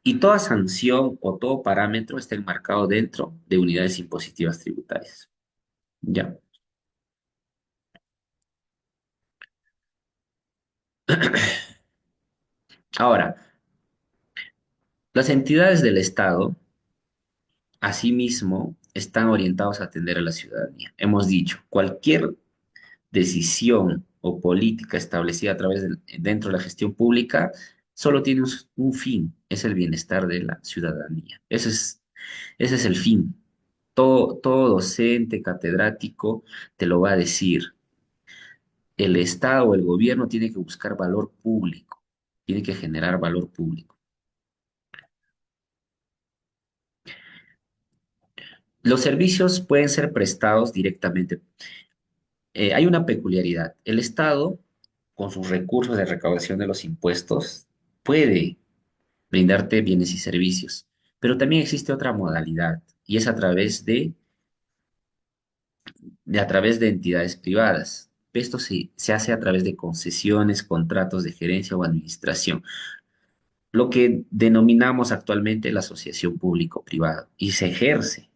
Y toda sanción o todo parámetro está enmarcado dentro de unidades impositivas tributarias. Ya. Ahora, las entidades del Estado, asimismo, están orientados a atender a la ciudadanía. Hemos dicho, cualquier decisión o política establecida a través dentro de la gestión pública solo tiene un fin, es el bienestar de la ciudadanía. Ese es el fin. Todo docente, catedrático te lo va a decir. El Estado o el gobierno tiene que buscar valor público, tiene que generar valor público. Los servicios pueden ser prestados directamente. Hay una peculiaridad. El Estado, con sus recursos de recaudación de los impuestos, puede brindarte bienes y servicios, pero también existe otra modalidad y es a través de entidades privadas. Esto se hace a través de concesiones, contratos de gerencia o administración, lo que denominamos actualmente la asociación público-privada, y se ejerce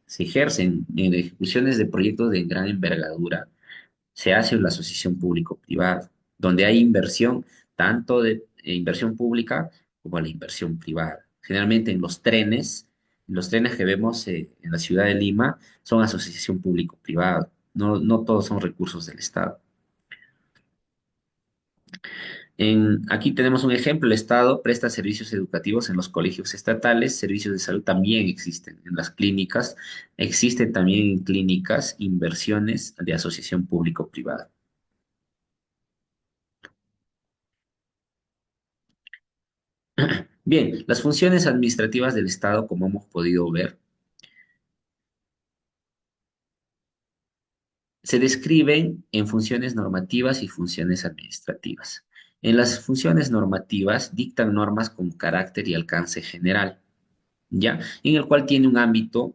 en ejecuciones de proyectos de gran envergadura, se hace la asociación público-privada, donde hay inversión, tanto de inversión pública como la inversión privada. Generalmente en los trenes que vemos en la ciudad de Lima, son asociación público-privada, no todos son recursos del Estado. Aquí tenemos un ejemplo, el Estado presta servicios educativos en los colegios estatales, servicios de salud también existen en las clínicas, existen también en clínicas inversiones de asociación público-privada. Bien, las funciones administrativas del Estado, como hemos podido ver, se describen en funciones normativas y funciones administrativas. En las funciones normativas dictan normas con carácter y alcance general, ¿ya? En el cual tiene un ámbito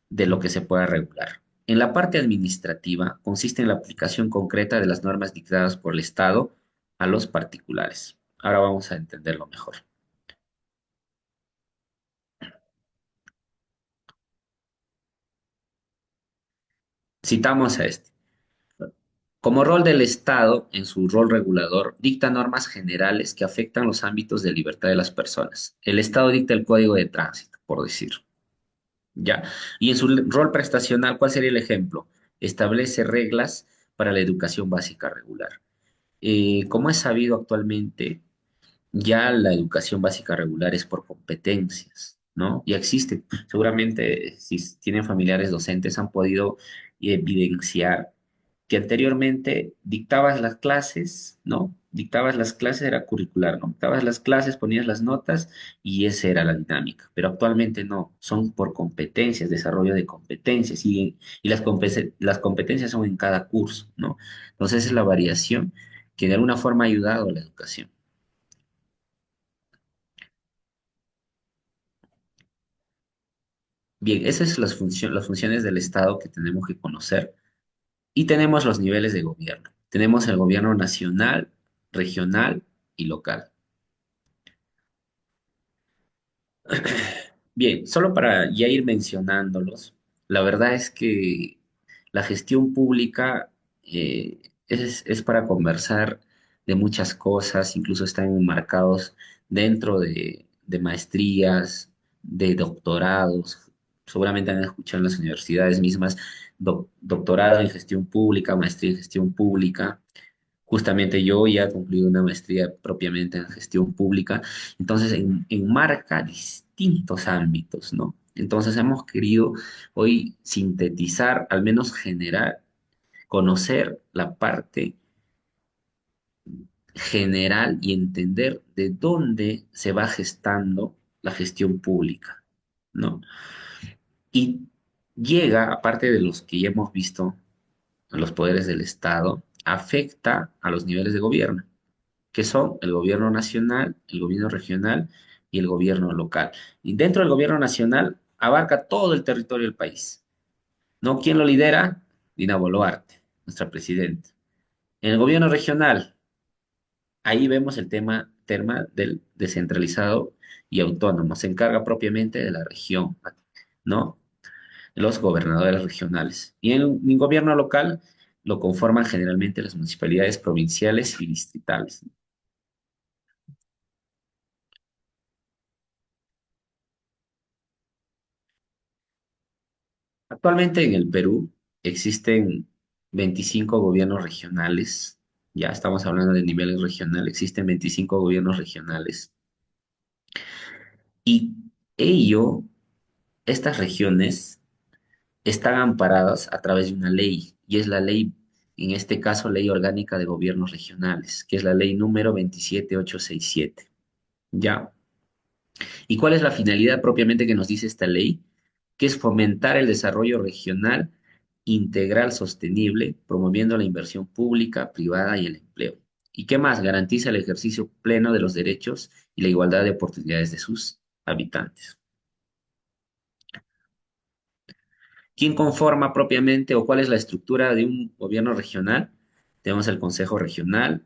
de lo que se pueda regular. En la parte administrativa consiste en la aplicación concreta de las normas dictadas por el Estado a los particulares. Ahora vamos a entenderlo mejor. Citamos a este. Como rol del Estado, en su rol regulador, dicta normas generales que afectan los ámbitos de libertad de las personas. El Estado dicta el código de tránsito, por decir. ¿Ya? Y en su rol prestacional, ¿cuál sería el ejemplo? Establece reglas para la educación básica regular. Como es sabido actualmente, ya la educación básica regular es por competencias, ¿no? Ya existe. Seguramente, si tienen familiares docentes, han podido evidenciar que anteriormente dictabas las clases, ¿no? Dictabas las clases, era curricular, ¿no? Dictabas las clases, ponías las notas y esa era la dinámica. Pero actualmente no, son por competencias, desarrollo de competencias y las competencias son en cada curso, ¿no? Entonces, esa es la variación que de alguna forma ha ayudado a la educación. Bien, esas son las funciones del Estado que tenemos que conocer. Y tenemos los niveles de gobierno. Tenemos el gobierno nacional, regional y local. Bien, solo para ya ir mencionándolos, la verdad es que la gestión pública es para conversar de muchas cosas, incluso están enmarcados dentro de maestrías, de doctorados. Seguramente han escuchado en las universidades mismas doctorado en gestión pública, maestría en gestión pública. Justamente yo ya he concluido una maestría propiamente en gestión pública, entonces enmarca distintos ámbitos, ¿no? Entonces hemos querido hoy sintetizar, al menos generar, conocer la parte general y entender de dónde se va gestando la gestión pública, ¿no? Y llega, aparte de los que ya hemos visto, los poderes del Estado, afecta a los niveles de gobierno, que son el gobierno nacional, el gobierno regional y el gobierno local. Y dentro del gobierno nacional abarca todo el territorio del país. ¿No? ¿Quién lo lidera? Dina Boluarte, nuestra presidenta. En el gobierno regional, ahí vemos el tema del descentralizado y autónomo. Se encarga propiamente de la región, ¿no? Los gobernadores regionales. Y en el gobierno local lo conforman generalmente las municipalidades provinciales y distritales. Actualmente en el Perú existen 25 gobiernos regionales, Ya estamos hablando de nivel regional, existen 25 gobiernos regionales y ello, estas regiones están amparadas a través de una ley, y es la ley, en este caso, Ley Orgánica de Gobiernos Regionales, que es la ley número 27867. ¿Ya? ¿Y cuál es la finalidad propiamente que nos dice esta ley? Que es fomentar el desarrollo regional integral sostenible, promoviendo la inversión pública, privada y el empleo. ¿Y qué más? Garantiza el ejercicio pleno de los derechos y la igualdad de oportunidades de sus habitantes. ¿Quién conforma propiamente o cuál es la estructura de un gobierno regional? Tenemos el Consejo Regional,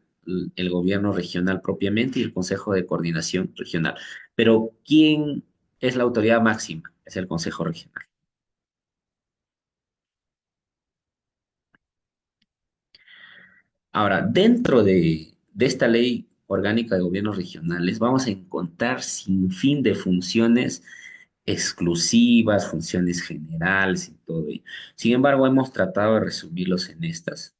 el gobierno regional propiamente y el Consejo de Coordinación Regional. Pero ¿quién es la autoridad máxima? Es el Consejo Regional. Ahora, dentro de esta ley orgánica de gobiernos regionales, vamos a encontrar sin fin de funciones exclusivas, funciones generales y todo ello. Sin embargo, hemos tratado de resumirlos en estas.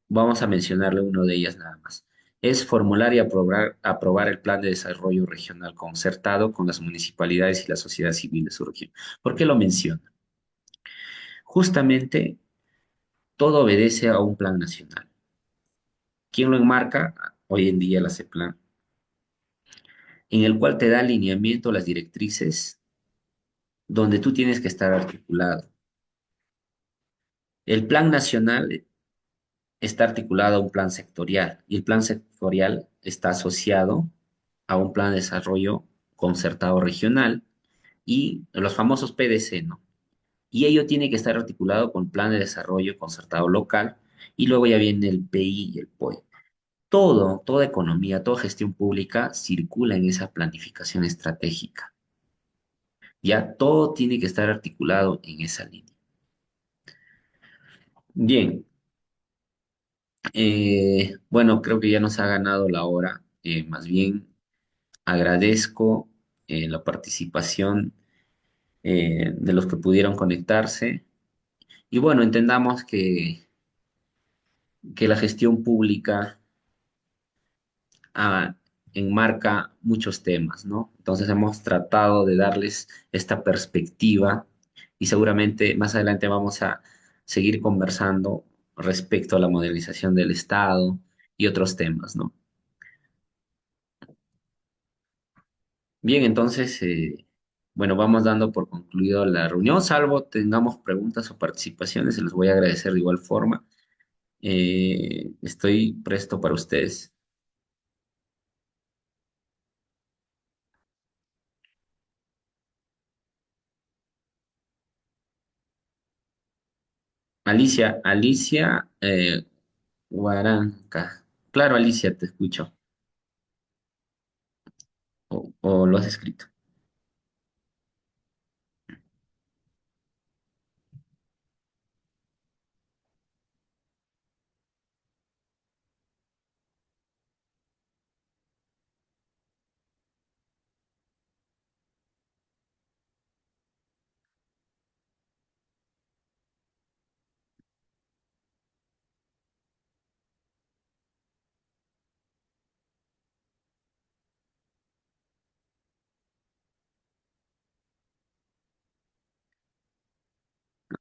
Vamos a mencionarle uno de ellas nada más. Es formular y aprobar el plan de desarrollo regional concertado con las municipalidades y la sociedad civil de su región. ¿Por qué lo menciono? Justamente todo obedece a un plan nacional. ¿Quién lo enmarca? Hoy en día la CEPLAN, en el cual te da alineamiento las directrices donde tú tienes que estar articulado. El plan nacional está articulado a un plan sectorial y el plan sectorial está asociado a un plan de desarrollo concertado regional y los famosos PDC, ¿no? Y ello tiene que estar articulado con plan de desarrollo concertado local y luego ya viene el PI y el POI. Toda economía, toda gestión pública circula en esa planificación estratégica. Ya todo tiene que estar articulado en esa línea. Bien, bueno, creo que ya nos ha ganado la hora. Más bien agradezco la participación de los que pudieron conectarse. Y bueno, entendamos que la gestión pública ah, enmarca muchos temas, ¿no? Entonces hemos tratado de darles esta perspectiva y seguramente más adelante vamos a seguir conversando respecto a la modernización del Estado y otros temas, ¿no? Bien, entonces, bueno, vamos dando por concluido la reunión, salvo tengamos preguntas o participaciones, se los voy a agradecer de igual forma. Estoy presto para ustedes. Alicia Guaranca. Claro, Alicia, te escucho. O lo has escrito.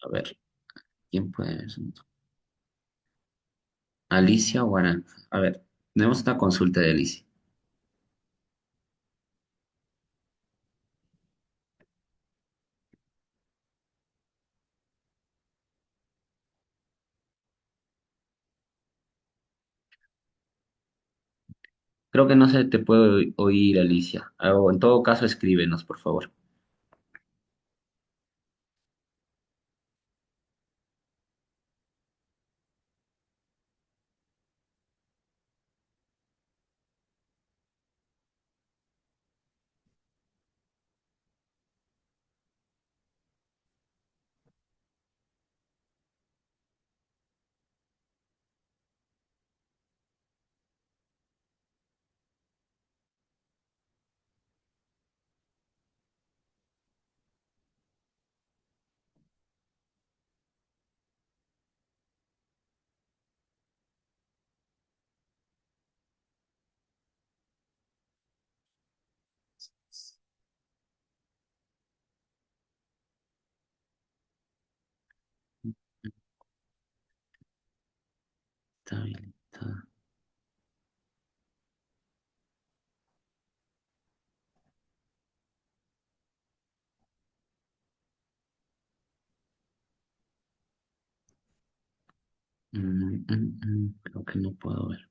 A ver, ¿quién puede ser? Alicia Guaranca. A ver, tenemos una consulta de Alicia. Creo que no se te puede oír, Alicia. O en todo caso, escríbenos, por favor. Creo que no puedo ver.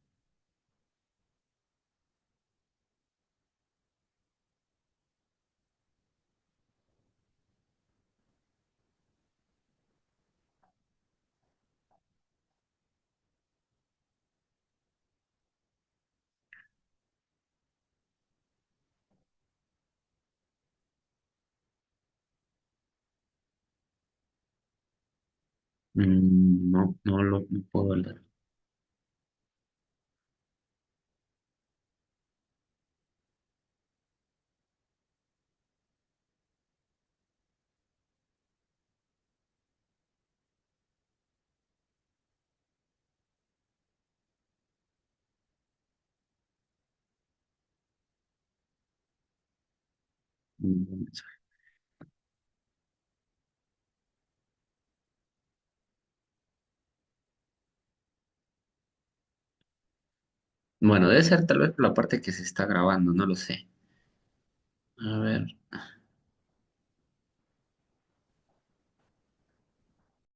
No, no puedo leer. Mm, Bueno, debe ser tal vez por la parte que se está grabando, no lo sé. A ver.